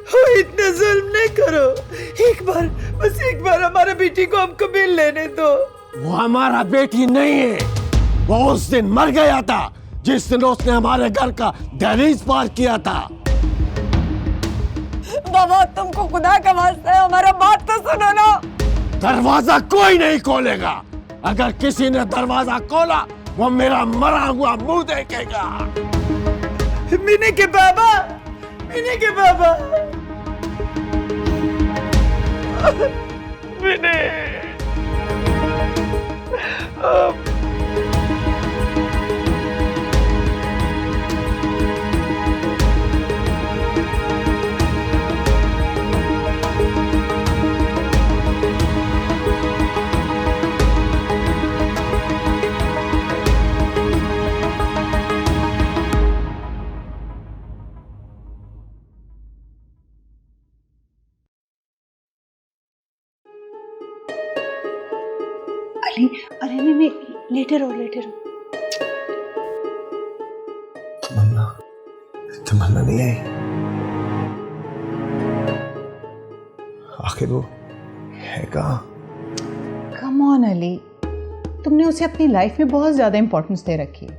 S10: हो इतना जुल्म नहीं करो। एक बार, बस एक बार हमारा बेटी को हमको मिल लेने दो।
S11: वो हमारा बेटी नहीं है, वो उस दिन मर गया था जिस दिन उसने हमारे घर का दहलीज पार किया था।
S3: बाबा तुमको खुदा का वास्ता है, हमारा बात तो सुनो ना।
S11: दरवाजा कोई नहीं खोलेगा। अगर किसी ने दरवाजा खोला वो मेरा मरा हुआ मुंह देखेगा।
S10: मिने के बाबा, मिने के बाबा।
S4: अली, अरे नहीं, लेटे रहो।
S8: तमन्ना नहीं आई। आखिर वो है कहाँ?
S4: कम ऑन अली, तुमने उसे अपनी लाइफ में बहुत ज्यादा इंपॉर्टेंस दे रखी है।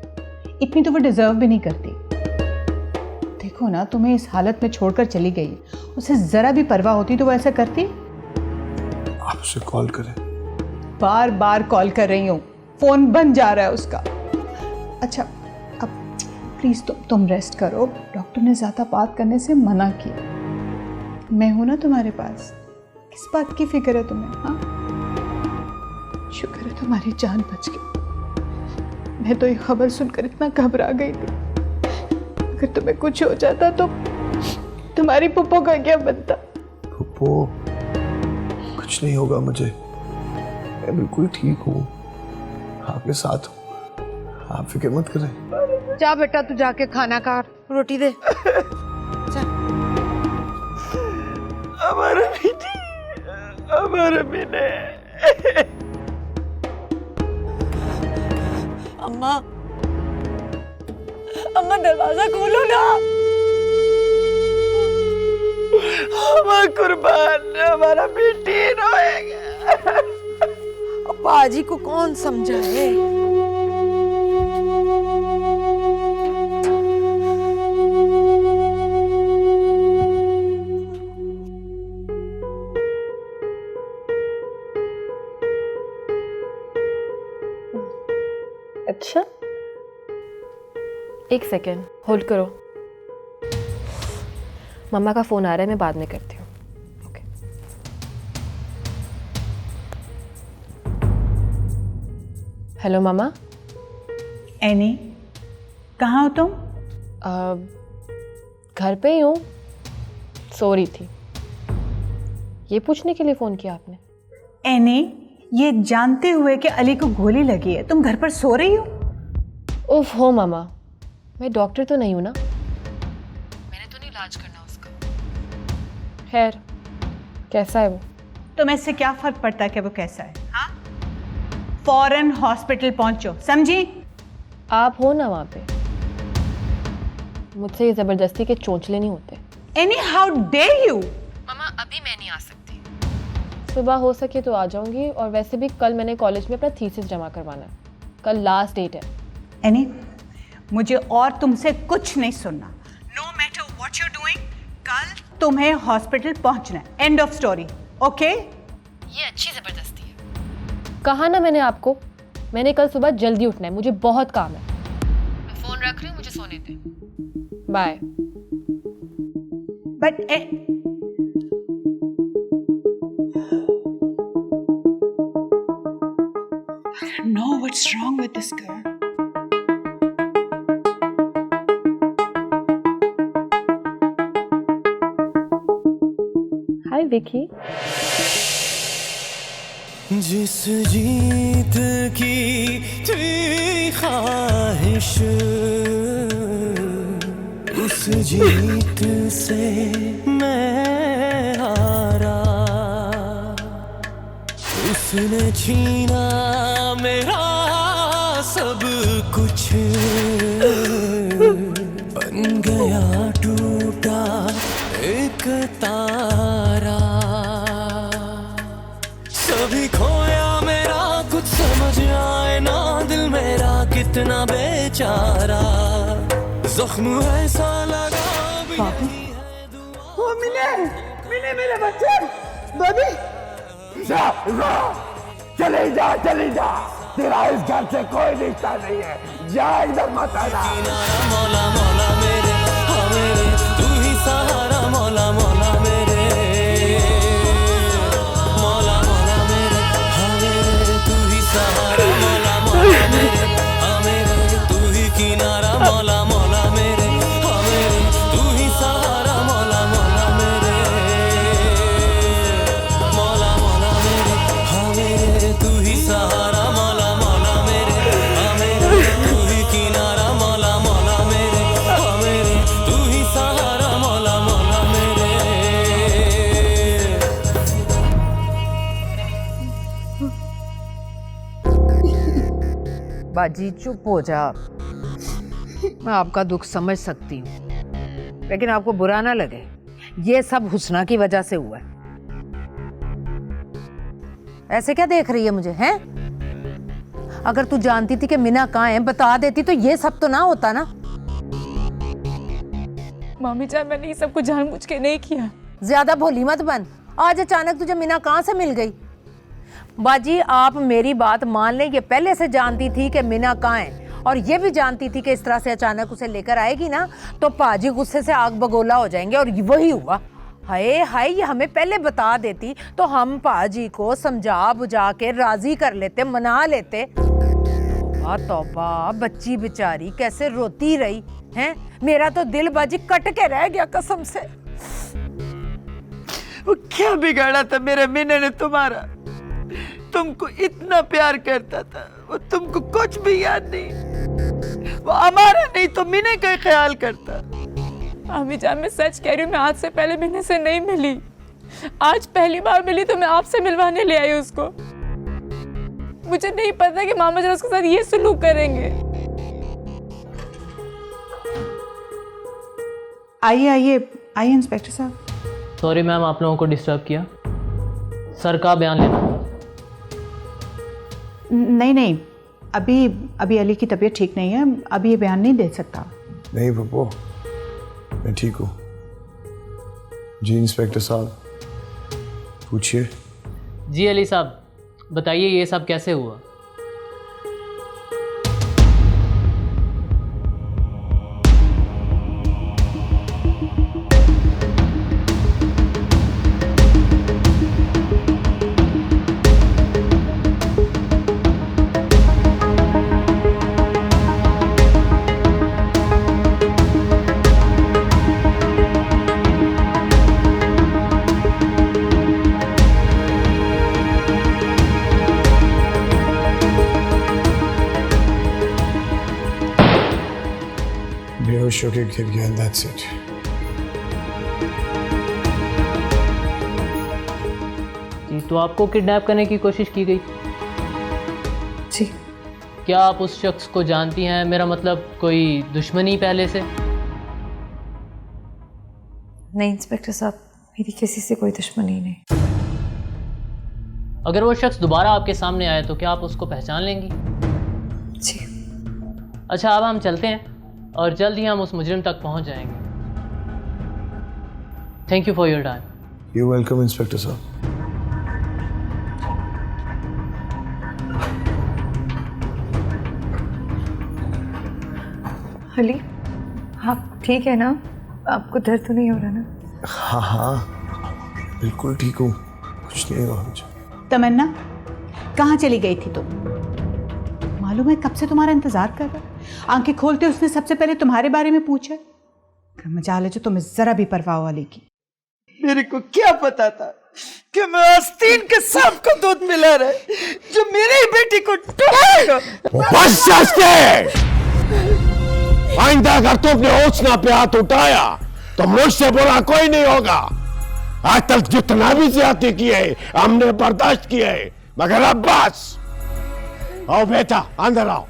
S4: इतनी तो वो डिजर्व भी नहीं करती। देखो ना, तुम्हें इस हालत में छोड़कर चली गई। उसे जरा भी परवाह होती तो वो ऐसा करती?
S8: आप उसे कॉल करें।
S4: बार बार कॉल कर रही हूँ, फोन बंद जा रहा है उसका। अच्छा, अब प्लीज तुम रेस्ट करो। डॉक्टर ने ज्यादा बात करने से मना किया। मैं हूं ना तुम्हारे पास। किस बात की फिक्र है तुम्हें? हाँ, शुक्र है तुम्हारी जान बच गई। मैं तो ये खबर सुनकर इतना घबरा गई थी। अगर तुम्हें कुछ हो जाता तो तुम्हारी पुप्पो का क्या बनता?
S8: पुप्पो, कुछ नहीं होगा मुझे। मैं बिल्कुल ठीक हूँ, आपके साथ हूँ। आप फिक्र मत करें।
S7: जा बेटा, तू जाके खाना खा, रोटी दे।
S10: हमारा बेटी, हमारा बेटे।
S3: अम्मा, अम्मा दरवाजा खोलो ना।
S10: हमारा कुर्बान, हमारा बेटी रोएगा।
S7: बाजी को कौन समझाए?
S5: अच्छा, एक सेकेंड होल्ड करो। मम्मा का फोन आ रहा है, मैं बाद में करती हूँ। हेलो मामा।
S4: एनी, कहाँ हो तुम?
S5: घर पे ही हूँ, सो रही थी। ये पूछने के लिए फ़ोन किया आपने?
S4: एनी, ये जानते हुए कि अली को गोली लगी है तुम घर पर सो रही हो?
S5: उफ हो मामा, मैं डॉक्टर तो नहीं हूँ ना, मैंने तो नहीं इलाज करना उसका। खैर, कैसा है वो?
S4: तुम्हें इससे क्या फर्क पड़ता है कि वो कैसा है? हाँ, फौरन हॉस्पिटल पहुंचो, समझी?
S5: आप हो ना वहाँ पे, मुझसे ये जबरदस्ती के चोंचले नहीं होते।
S4: Any, how dare you?
S5: मामा अभी मैं नहीं आ सकती, सुबह हो सके तो आ जाऊंगी। और वैसे भी कल मैंने कॉलेज में अपना थीसिस जमा करवाना है, कल लास्ट डेट है।
S4: एनी, मुझे और तुमसे कुछ नहीं सुनना। No matter what you doing, कल तुम्हें हॉस्पिटल पहुंचना है। End of story, okay?
S5: ये अच्छी जबरदस्ती है। कहा ना मैंने आपको, मैंने कल सुबह जल्दी उठना है, मुझे बहुत काम है। मैं फोन रख रही हूँ, मुझे सोने दे। Bye.
S4: But I don't know what's wrong with this girl.
S5: Hi Vicky.
S1: जिस जीत की थी ख्वाहिश, उस जीत से मैं हारा। उसने छीना मेरा सब कुछ, बन गया टूटा एक तारा। सभी खोया मेरा, कुछ समझ आए ना, दिल मेरा कितना बेचारा। जख्म ऐसा लगा भी नहीं है दुआ।
S10: वो मिले मेरे बच्चे। बेबी,
S11: चले जा, तेरा इस घर से कोई रिश्ता नहीं है। जा, इधर मत आना।
S1: मौला मौला मेरे, हाँ मेरे, तू ही सहारा। मौला मौला मेरे,
S7: बाजी चुप हो जा। मैं आपका दुख समझ सकती हूँ, लेकिन आपको बुरा ना लगे, ये सब हुस्ना की वजह से हुआ है। ऐसे क्या देख रही है मुझे, हैं? अगर तू जानती थी कि मीना कहाँ है, बता देती तो ये सब तो ना होता ना।
S3: मामी जान, मैंने ये सब कुछ जानबूझ के नहीं किया।
S7: ज्यादा भोली मत बन। आज अचानक तुझे मीना कहाँ से मिल गई? बाजी आप मेरी बात मान लें, ये पहले से जानती थी कि मीना कहाँ है, और ये भी जानती थी कि इस तरह से अचानक उसे लेकर आएगी ना तो पाजी गुस्से से आग बगोला हो जाएंगे, और वही हुआ। हाय हाय, ये हमें पहले बता देती तो हम पाजी को समझा बुझा के राजी कर लेते, मना लेते। तौबा तौबा, बच्ची बेचारी कैसे रोती रही हैं। मेरा तो दिल बाजी कट के रह गया कसम से।
S10: वो क्या बिगाड़ा था मेरे मीना ने तुम्हारा? तुमको इतना प्यार करता था, वो तुमको कुछ भी याद नहीं। वो हमारा नहीं तो मीना का ख्याल करता।
S3: मामी जान, मैं सच कह रही हूँ, मैं आज से पहले मीना से नहीं मिली। आज पहली बार मिली तो मैं आपसे मिलवाने ले आई उसको। मुझे नहीं पता कि मामा जान उसके साथ ये सलूक करेंगे।
S4: आइए आइए आइए इंस्पेक्टर साहब।
S13: सॉरी मैम, आप लोगों को डिस्टर्ब किया। सर का बयान लेना।
S4: नहीं नहीं, अभी अली की तबीयत ठीक नहीं है, अभी ये बयान नहीं दे सकता।
S8: नहीं पप्पू, मैं ठीक हूँ। जी इंस्पेक्टर साहब, पूछिए।
S13: जी अली साहब, बताइए ये सब कैसे हुआ?
S8: बेहोश होके गिर गया, that's it।
S13: जी, तो आपको किडनैप करने की कोशिश की गई?
S3: जी।
S13: क्या आप उस शख्स को जानती हैं? मेरा मतलब कोई दुश्मनी पहले से?
S3: नहीं इंस्पेक्टर साहब, मेरी किसी से कोई दुश्मनी नहीं।
S13: अगर वो शख्स दोबारा आपके सामने आए तो क्या आप उसको पहचान लेंगी?
S3: जी।
S13: अच्छा, अब हम चलते हैं और जल्द ही हम उस मुजरिम तक पहुंच जाएंगे। Thank you for your time.
S8: You welcome inspector साहब।
S3: अली, आप ठीक है ना? आपको दर्द तो नहीं हो रहा ना?
S8: हाँ हाँ बिल्कुल ठीक हूँ, कुछ नहीं हुआ मुझे।
S4: तमन्ना, कहाँ चली गई थी तुम? मालूम है कब से तुम्हारा इंतजार कर रहा है। आंखें खोलते उसने सबसे पहले तुम्हारे बारे में पूछा। मजाल है जो तुम्हें जरा भी परवाह वाली की।
S10: मेरे को क्या पता था कि मैं आस्तीन के सांप को दूध मिला रहे जो मेरी बेटी को टूटेगा।
S11: बस जास्ते! आइंदा अगर तुमने ओछना पे हाथ उठाया तो मुझसे बुरा कोई नहीं होगा। आज तक जितना भी ज्यादती की है हमने बर्दाश्त किया है, मगर अब बस। आओ बेटा, अंदर आओ।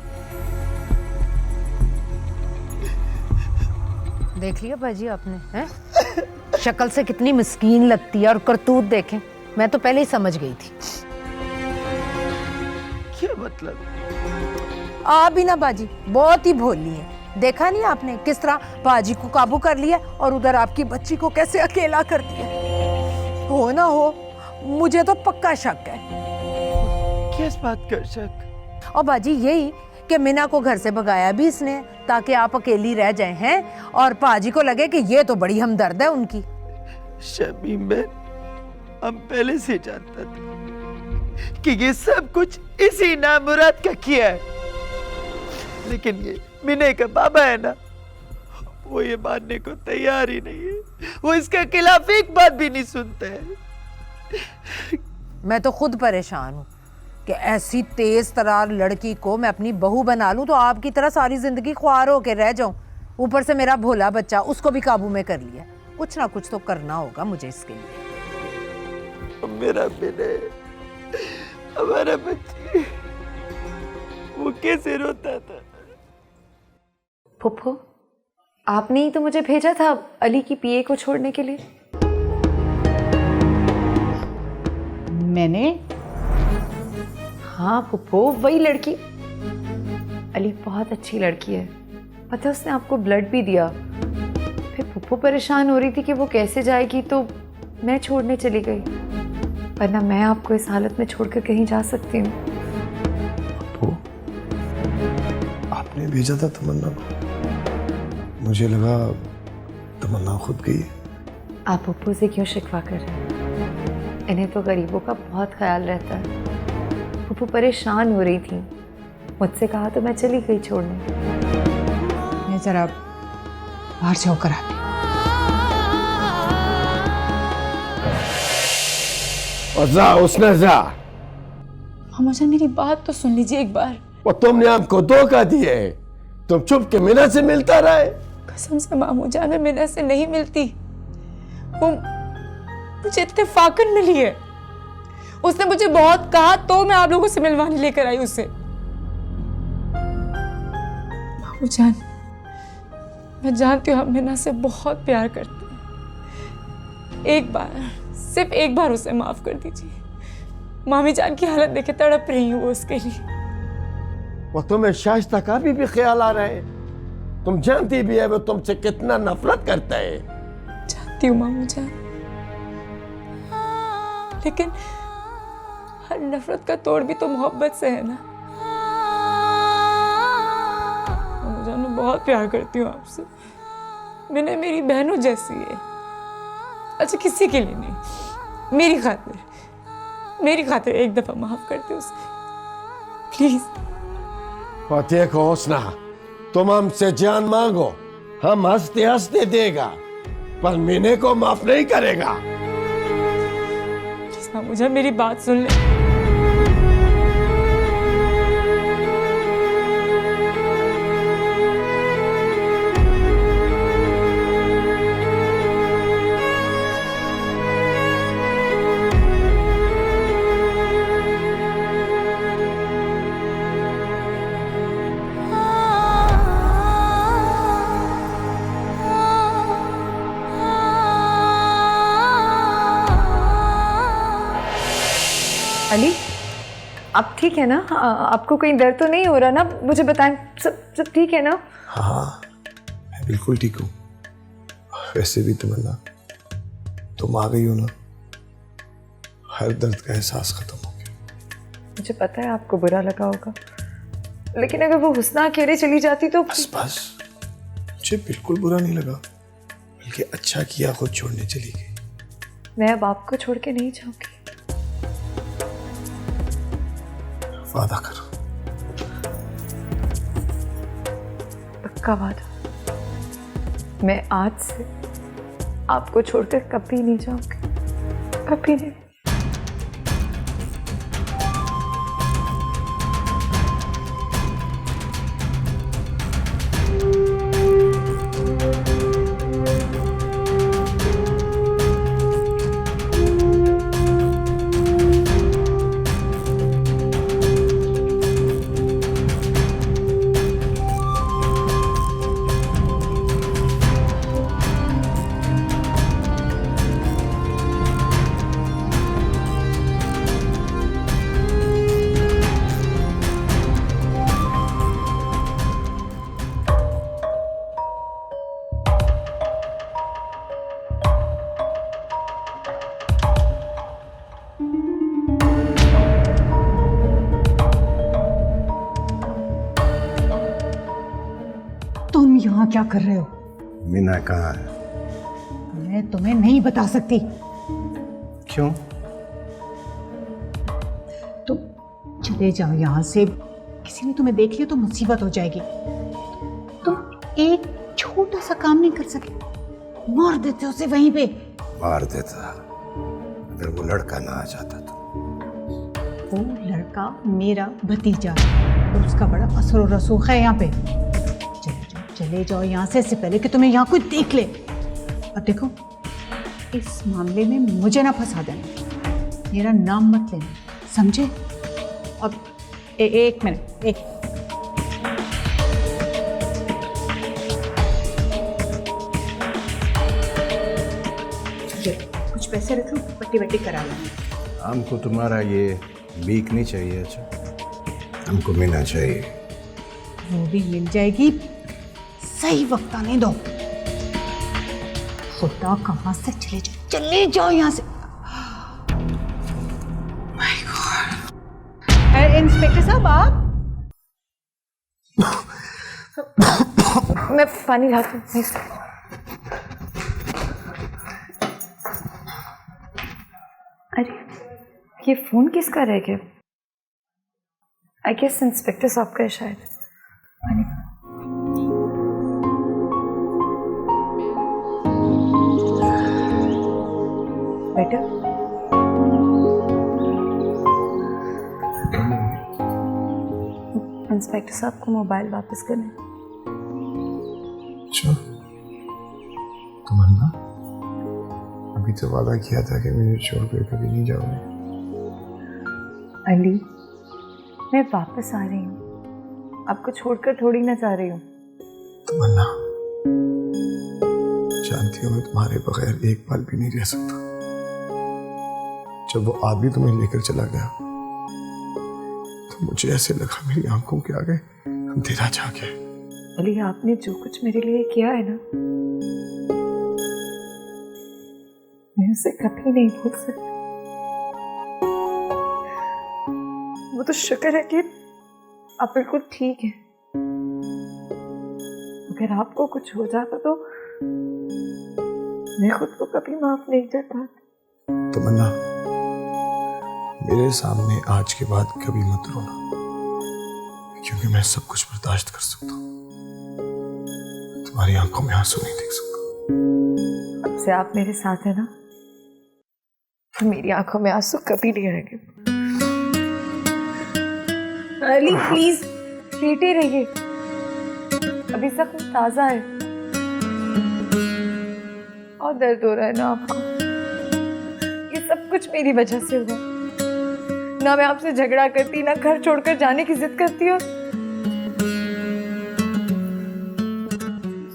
S7: देख लिया बाजी आपने, हैं? शक्ल से कितनी मिस्कीन लगती है, और करतूत देखें, मैं तो पहले ही समझ गई थी।
S10: क्या मतलब?
S7: आप भी ना बाजी बहुत ही भोली है। देखा नहीं आपने किस तरह बाजी को काबू कर लिया और उधर आपकी बच्ची को कैसे अकेला कर दिया। हो ना हो, मुझे तो पक्का शक है।
S10: किस बात का शक?
S7: और बाजी यही कि मीना को घर से भगाया भी इसने ताकि आप अकेली रह जाएं, हैं? और पाजी को लगे कि ये तो बड़ी हमदर्द है उनकी।
S10: शमीम बहन, हम पहले से जानता था कि ये सब कुछ इसी नामुराद का किया है, लेकिन ये मीना का बाबा है ना, वो ये मानने को तैयार ही नहीं है। वो इसके खिलाफ एक बात भी नहीं सुनते हैं।
S7: मैं तो खुद परेशान हूँ कि ऐसी तेज तरार लड़की को मैं अपनी बहू बना लूं तो आपकी तरह सारी जिंदगी ख्वार होके रह जाऊं। ऊपर से मेरा भोला बच्चा, उसको भी काबू में कर लिया। कुछ ना कुछ तो करना होगा मुझे इसके लिए।
S10: मेरा बेटा, हमारा बच्ची, वो कैसे रोता था।
S3: फुप्पो, आपने ही तो मुझे भेजा था अली की पीए को छोड़ने के लिए।
S4: मैंने?
S3: हाँ फुप्पो, वही लड़की। अली बहुत अच्छी लड़की है, पता है उसने आपको ब्लड भी दिया। फिर फुप्पो परेशान हो रही थी कि वो कैसे जाएगी, तो मैं छोड़ने चली गई, वरना मैं आपको इस हालत में छोड़कर कहीं जा सकती हूँ।
S8: आपने भेजा था तमन्ना को, मुझे लगा तमन्ना खुद गई है।
S3: आप फुप्पो से क्यों शिकवा कर रहे हैं? इन्हें तो गरीबों का बहुत ख्याल रहता है। फुप्पो परेशान हो रही थी, मुझसे कहा तो मैं चली गई छोड़ने।
S4: मैं जरा बाहर से होकर आती।
S11: और जा उसने जा।
S9: मामा जान मेरी बात तो सुन लीजिए एक बार।
S11: वो तुमने हमको धोखा दिए, तुम चुप के मीना से मिलता रहे।
S9: कसम से मामू जान, मैं मीना से नहीं मिलती, वो मुझे इत्तेफाकन मिली है। उसने मुझे बहुत कहा तो मैं आप लोगों से मिलवाने लेकर आई उसे। मामू जान, मैं जानती हूँ हम मीना से बहुत प्यार करते हैं। एक बार, सिर्फ एक बार उसे माफ कर दीजिए। मामी जान की हालत देखे तड़प रही हूँ उसके लिए।
S11: वो तुम्हें शाइस्ता का भी ख्याल आ रहा है। तुम जानती भी है वो तुमसे कितना नफरत करता है।
S9: जानती हूँ मामू जान, लेकिन हर नफरत का तोड़ भी तो मोहब्बत से है ना। मामू जान, मैं बहुत प्यार करती हूँ आपसे। मैंने मेरी बहनों जैसी है। अच्छा, किसी के लिए नहीं, मेरी खातिर एक दफा माफ कर दे उसे, प्लीज।
S11: और देखो हुस्ना, तुम हमसे जान मांगो, हम हंसते हंसते देगा, पर मीने को माफ नहीं करेगा।
S9: प्लीज मामू जान, मेरी बात सुन ले।
S3: अली, आप ठीक है ना? आपको कहीं दर्द तो नहीं हो रहा ना? मुझे बताएं, सब ठीक है ना?
S8: हाँ, मैं बिल्कुल ठीक हूँ। वैसे भी तमन्ना, तुम आ गई हो ना, हर दर्द का एहसास खत्म हो गया।
S3: मुझे पता है आपको बुरा लगा होगा, लेकिन अगर वो हुस्ना अकेले चली जाती तो।
S8: बस, मुझे बिल्कुल बुरा नहीं लगा, बल्कि अच्छा किया खुद छोड़ने चली गई।
S3: मैं अब आपको छोड़ के नहीं जाऊंगी।
S8: वादा करो।
S3: पक्का वादा। मैं आज से आपको छोड़कर कभी नहीं जाऊंगी, कभी नहीं।
S4: तुम यहाँ क्या कर रहे हो?
S14: मीना कहाँ है?
S4: मैं तुम्हें नहीं बता सकती।
S14: क्यों?
S4: तुम चले जाओ यहाँ से, किसी ने तुम्हें देख लिया तो मुसीबत हो जाएगी। तुम एक छोटा सा काम नहीं कर सके, मार देते उसे वहीं पे।
S14: मार देता अगर वो लड़का ना आ जाता तो।
S4: वो लड़का मेरा भतीजा है और उसका बड़ा असर और रसूख है यहाँ पे। चले जाओ यहाँ से, इससे पहले कि तुम्हें यहाँ कोई देख ले। और देखो, इस मामले में मुझे ना फंसा देना, मेरा नाम मत लेना, समझे? अब एक मिनट, ये कुछ पैसे रख लो, पट्टी वट्टी करा लो।
S14: हमको तुम्हारा ये बीक नहीं चाहिए। अच्छा, हमको मिलना चाहिए।
S4: वो भी मिल जाएगी, सही वक्त आने दो। खुदा कहाँ से चले जाओ यहाँ से। My God। इंस्पेक्टर साहब आप,
S3: मैं पानी लाती हूँ प्लीज। अरे ये फोन किसका रह गया? आई गेस इंस्पेक्टर साहब का है शायद। पानी बेटा, इंस्पेक्टर साहब को मोबाइल वापस करने।
S16: अच्छा, तमन्ना, अभी तो वादा किया था कि मुझे छोड़कर कभी नहीं जाओगे।
S3: अली, मैं वापस आ रही हूँ, आपको छोड़कर थोड़ी ना जा रही हूँ।
S16: तमन्ना, जानती हो मैं तुम्हारे बगैर एक पल भी नहीं रह सकता। जब वो आदमी तुम्हें लेकर चला गया तो मुझे ऐसे लगा मेरी आंखों के आगे अंधेरा छा गया।
S3: अली, आपने जो कुछ मेरे लिए किया है ना, मैं उसे कभी नहीं भूल सकती। वो तो शुक्र है कि आप बिल्कुल ठीक है। अगर आपको कुछ हो जाता तो मैं खुद को कभी माफ नहीं कर पाती।
S16: तमन्ना, मेरे सामने आज के बाद कभी मत रोना, क्योंकि मैं सब कुछ बर्दाश्त कर सकता हूँ। तुम्हारी आंखों में आंसू नहीं देख सकता।
S3: अब से आप मेरे साथ है ना, तो मेरी आंखों में आंसू कभी नहीं आएंगे। अली प्लीज लेटे रहिए, अभी जख्म ताजा है और दर्द हो रहा है ना आपको। ये सब कुछ मेरी वजह से हुआ। ना मैं आपसे झगड़ा करती, ना घर छोड़कर जाने की जिद करती हूँ।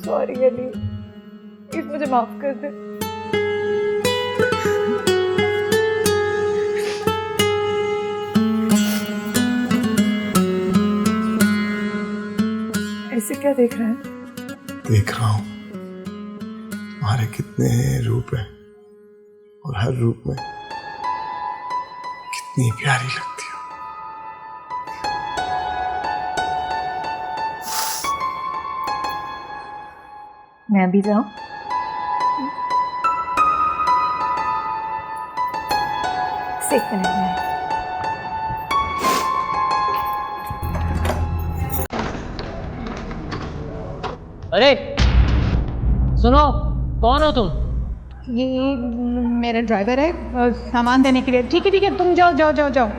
S3: सॉरी अली, प्लीज मुझे माफ कर दे। ऐसे क्या देख रहे हैं?
S16: देख रहा हूं तुम्हारे कितने रूप हैं और हर रूप में कितनी प्यारी लगती हो।
S3: मैं अभी जाऊं? एक मिनट में।
S13: अरे सुनो, कौन हो तुम?
S4: ये मेरा ड्राइवर है, सामान देने के लिए। ठीक है, तुम जाओ जाओ जाओ जाओ।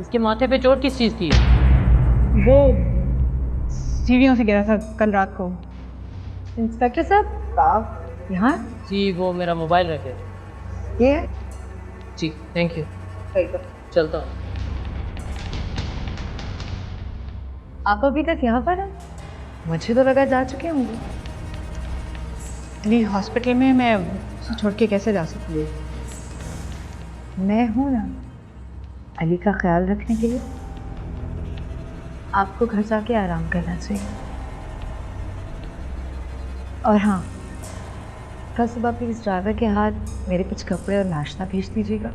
S13: इसके माथे पे चोट किस चीज़ की?
S4: वो सीढ़ियों से गिरा था कल रात को।
S3: इंस्पेक्टर साहब आप यहाँ?
S13: जी, वो मेरा मोबाइल रखे।
S3: ये
S13: जी, थैंक यू। चलता हूँ।
S3: आप अभी तक यहाँ पर हैं? मुझे तो लगा जा चुके होंगे।
S4: अली हॉस्पिटल में, मैं उसे छोड़ के कैसे जा सकती हूँ?
S3: मैं हूँ ना अली का ख्याल रखने के लिए। आपको घर जाके आराम करना चाहिए। और हाँ, कल सुबह प्लीज़ ड्राइवर के हाथ मेरे कुछ कपड़े और नाश्ता भेज दीजिएगा।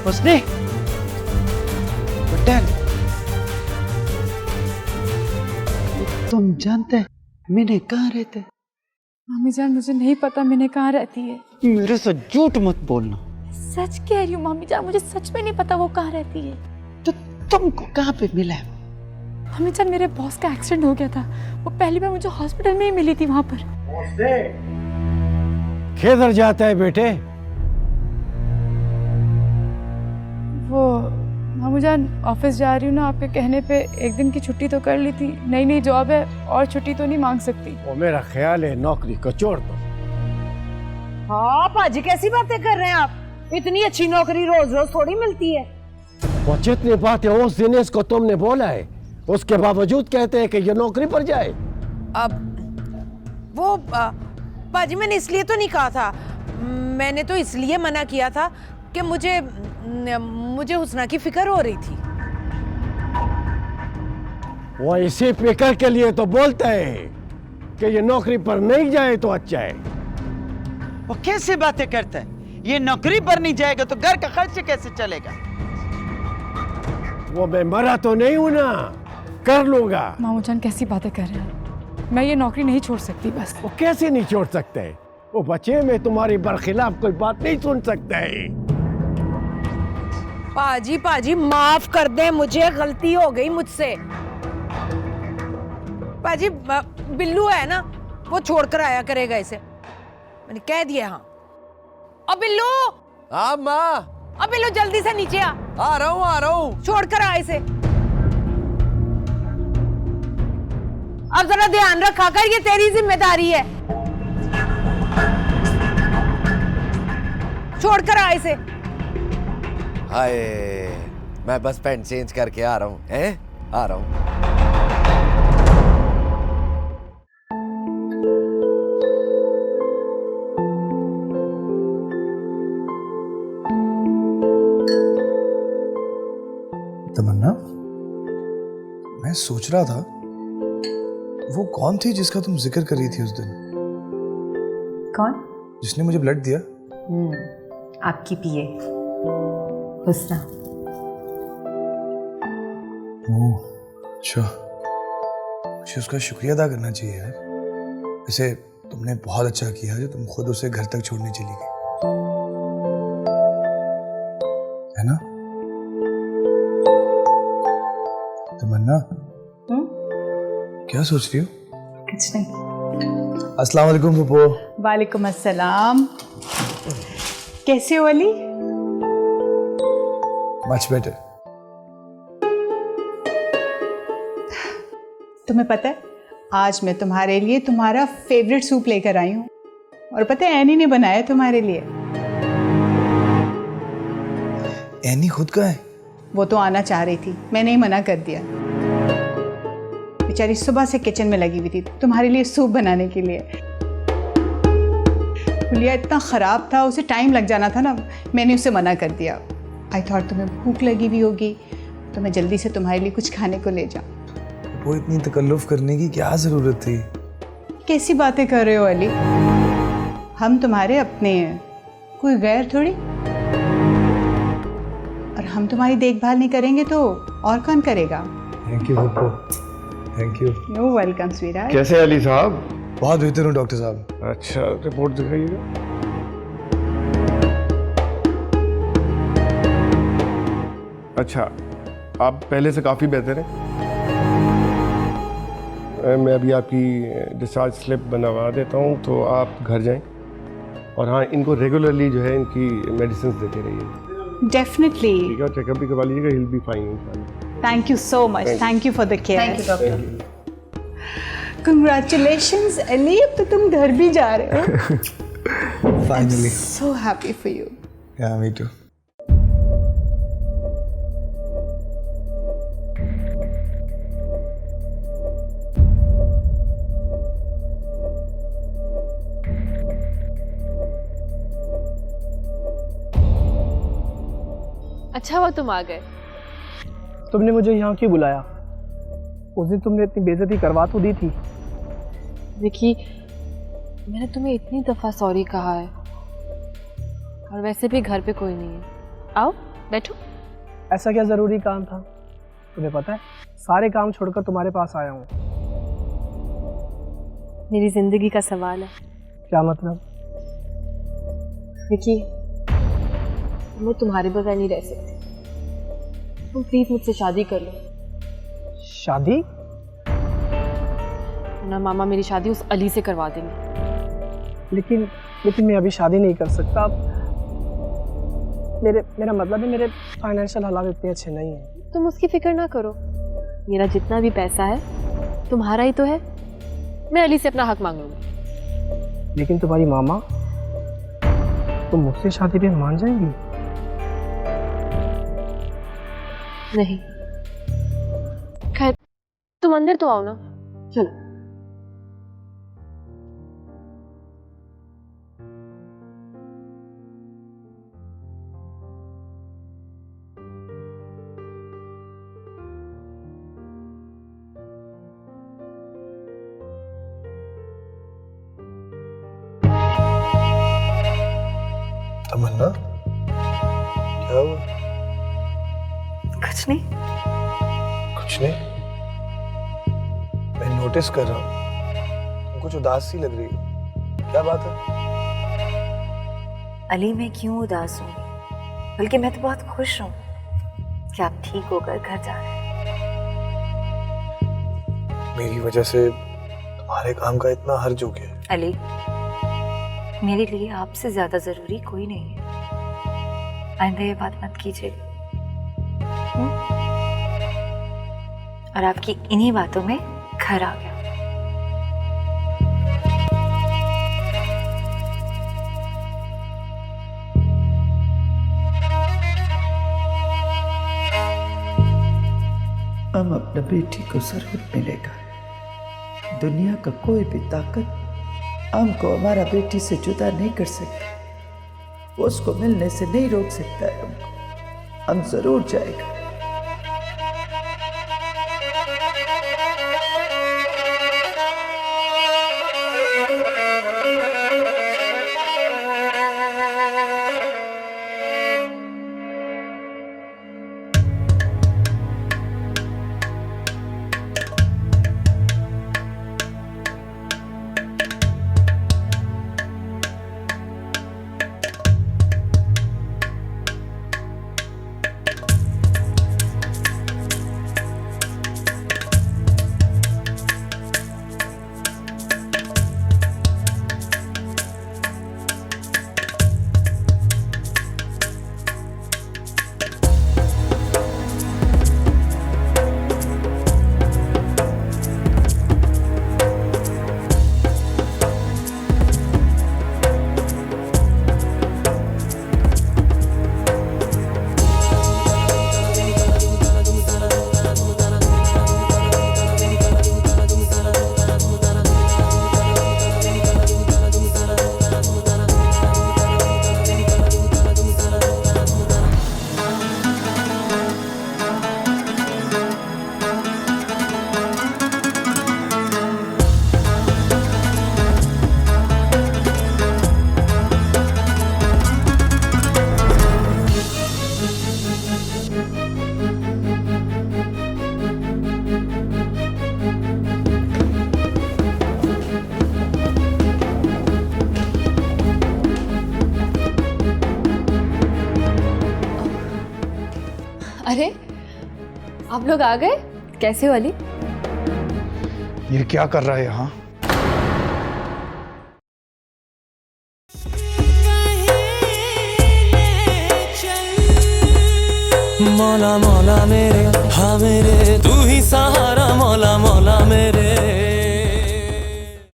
S10: उसने बटन, तुम जानते हैं मैंने कहाँ रहते?
S3: मामी जान मुझे नहीं पता मैंने कहाँ रहती है।
S10: मेरे से झूठ मत बोलना।
S3: सच कह रही हूँ मामी जान, मुझे सच में नहीं पता वो कहाँ रहती है।
S10: तो तुमको कहाँ पे मिला है?
S3: मामी जान मेरे बॉस का एक्सीडेंट हो गया था, वो पहली बार मुझे हॉस्पिटल में ही मिली थी वहाँ पर।
S11: किधर जाता है बेटे?
S3: वो मामू जान ऑफिस जा रही हूँ ना, आपके कहने पे एक दिन की छुट्टी तो कर ली थी, नई नई जॉब है और छुट्टी तो नहीं मांग सकती।
S11: वो मेरा ख्याल है नौकरी को छोड़ दो।
S7: हाँ पाजी कैसी बातें कर रहे हैं आप? इतनी अच्छी नौकरी रोज रोज थोड़ी मिलती है।
S11: वो जितनी बातें उस दिनेश को तुमने बोला है उसके बावजूद कहते हैं कि ये नौकरी पर जाए।
S7: अब वो पाजी मैंने इसलिए तो नहीं कहा था, मैंने तो इसलिए मना किया था कि मुझे हुस्ना की फिक्र हो रही थी।
S11: वो इसी फिक्र के लिए तो बोलते हैं कि ये नौकरी पर नहीं जाए तो अच्छा है।
S10: वो कैसे बातें करता है? ये नौकरी पर नहीं जाएगा तो घर का खर्च कैसे चलेगा?
S11: वो मैं मरा तो नहीं हूं ना, कर लूंगा।
S3: मामू जान कैसी बातें कर रहे हैं, मैं ये नौकरी नहीं छोड़ सकती बस।
S11: वो कैसे नहीं छोड़ सकते? वो बच्चे में तुम्हारी बरखिलाफ कोई बात नहीं सुन सकते।
S7: पाजी माफ कर दे, मुझे गलती हो गई मुझसे। पाजी बिल्लू है ना, वो छोड़कर आया करेगा इसे, मैंने कह दिया। हाँ अब बिल्लू।
S8: हाँ माँ।
S7: अब बिल्लू जल्दी से नीचे आ रहा हूँ। छोड़कर आ इसे। अब जरा ध्यान रखा कर, ये तेरी जिम्मेदारी है। छोड़कर आ इसे।
S8: हाय मैं बस पैंट चेंज करके आ रहा हूँ। आ रहा हूँ।
S16: तमन्ना, मैं सोच रहा था वो कौन थी जिसका तुम जिक्र कर रही थी उस दिन?
S4: कौन?
S16: जिसने मुझे ब्लड दिया?
S4: आपकी पीए हुस्ना।
S16: ओह अच्छा, मुझे उसका शुक्रिया अदा करना चाहिए यार। वैसे तुमने बहुत अच्छा किया जो तुम खुद उसे घर तक छोड़ने चली गई, है ना? तमन्ना क्या सोच रही हो?
S4: कुछ नहीं।
S16: अस्सलाम वालेकुम पप्पू।
S4: वालेकुम अस्सलाम। कैसे हो अली?
S16: Much better.
S4: तुम्हें पता है आज मैं तुम्हारे लिए तुम्हारा फेवरेट सूप लेकर आई हूँ, और पता है एनी ने बनाया तुम्हारे लिए।
S16: एनी खुद का है?
S4: वो तो आना चाह रही थी, मैंने ही मना कर दिया। बेचारी सुबह से किचन में लगी हुई थी तुम्हारे लिए सूप बनाने के लिए। हुलिया इतना ख़राब था, उसे टाइम लग जाना था ना, मैंने उसे मना कर दिया। आई थॉट तुम्हें भूख लगी हुई होगी तो मैं जल्दी से तुम्हारे लिए कुछ खाने को ले जाऊँ।
S16: वो इतनी तकल्लुफ़ करने की क्या ज़रूरत थी?
S4: कैसी बातें कर रहे हो अली, हम तुम्हारे अपने हैं, कोई गैर थोड़ी। और हम तुम्हारी देखभाल नहीं करेंगे तो और कौन करेगा?
S16: Thank you Pappu, thank you.
S4: No welcome sweetheart.
S15: कैसे अली साहब?
S16: बहुत बेहतर हूँ डॉक्टर साहब।
S15: अच्छा, रिपोर्ट दिखाइएगा। अच्छा, आप पहले से काफ़ी बेहतर हैं। मैं अभी आपकी डिस्चार्ज स्लिप बनवा देता हूँ तो आप घर जाएं, और हाँ इनको रेगुलरली जो है इनकी मेडिसिन देते रहिए।
S4: डेफिनेटली।
S15: ठीक है, चेकअप भी करवा लीजिएगा, हिल बी फाइन इंशाल्लाह।
S4: Thank you so much, thank you for the care.
S7: Thank you doctor.
S4: Congratulations Ali, अब तो तुम घर भी जा रहे हो।
S16: Finally.
S4: So happy for you.
S16: या मी टू।
S5: अच्छा हुआ तुम आ गए।
S17: तुमने मुझे यहाँ क्यों बुलाया? उस दिन तुमने इतनी बेइज्जती करवा तो दी थी।
S5: विकी, मैंने तुम्हें इतनी दफ़ा सॉरी कहा है, और वैसे भी घर पे कोई नहीं है। आओ बैठो।
S17: ऐसा क्या ज़रूरी काम था? तुम्हें पता है सारे काम छोड़कर तुम्हारे पास आया हूँ।
S5: मेरी ज़िंदगी का सवाल है,
S17: क्या मतलब?
S5: विकी, मैं तुम्हारे बगैर नहीं रह सकती। तुम प्लीज मुझसे शादी कर लो।
S17: शादी?
S5: ना मामा मेरी शादी उस अली से करवा देंगे।
S17: लेकिन मैं अभी शादी नहीं कर सकता। मेरा मतलब है, मेरे फाइनेंशियल हालात इतने अच्छे नहीं हैं।
S5: तुम उसकी फिक्र ना करो, मेरा जितना भी पैसा है तुम्हारा ही तो है। मैं अली से अपना हक मांग लूंगी।
S17: लेकिन तुम्हारी मामा तुम मुझसे शादी पे मान जाएंगी?
S5: नहीं। खैर तुम अंदर तो आओ ना, चलो।
S16: तमन्ना, क्या हुआ?
S3: कुछ नहीं।
S16: कुछ नहीं? मैं नोटिस कर रहा हूँ तुम कुछ उदास सी लग रही हो, क्या बात है?
S3: अली, मैं क्यों उदास हूँ? बल्कि मैं तो बहुत खुश हूँ कि आप ठीक होकर घर जा रहे हैं।
S16: मेरी वजह से तुम्हारे काम का इतना हर्ज हो गया?
S3: अली, मेरे लिए आपसे ज्यादा जरूरी कोई नहीं है। आइंदा ये बात मत कीजिएगा। और आपकी इन्हीं बातों में घर आ गया।
S10: हम अपना बेटी को जरूर मिलेगा। दुनिया का कोई भी ताकत हमको हमारा बेटी से जुदा नहीं कर सकता। वो उसको मिलने से नहीं रोक सकता है हमको। हम जरूर जाएगा।
S5: अरे आप लोग आ गए? कैसे हो अली?
S2: ये क्या कर रहा है यहाँ?
S1: मौला मौला मेरे, हाँ मेरे, तू ही सहारा। मौला मौला मेरे।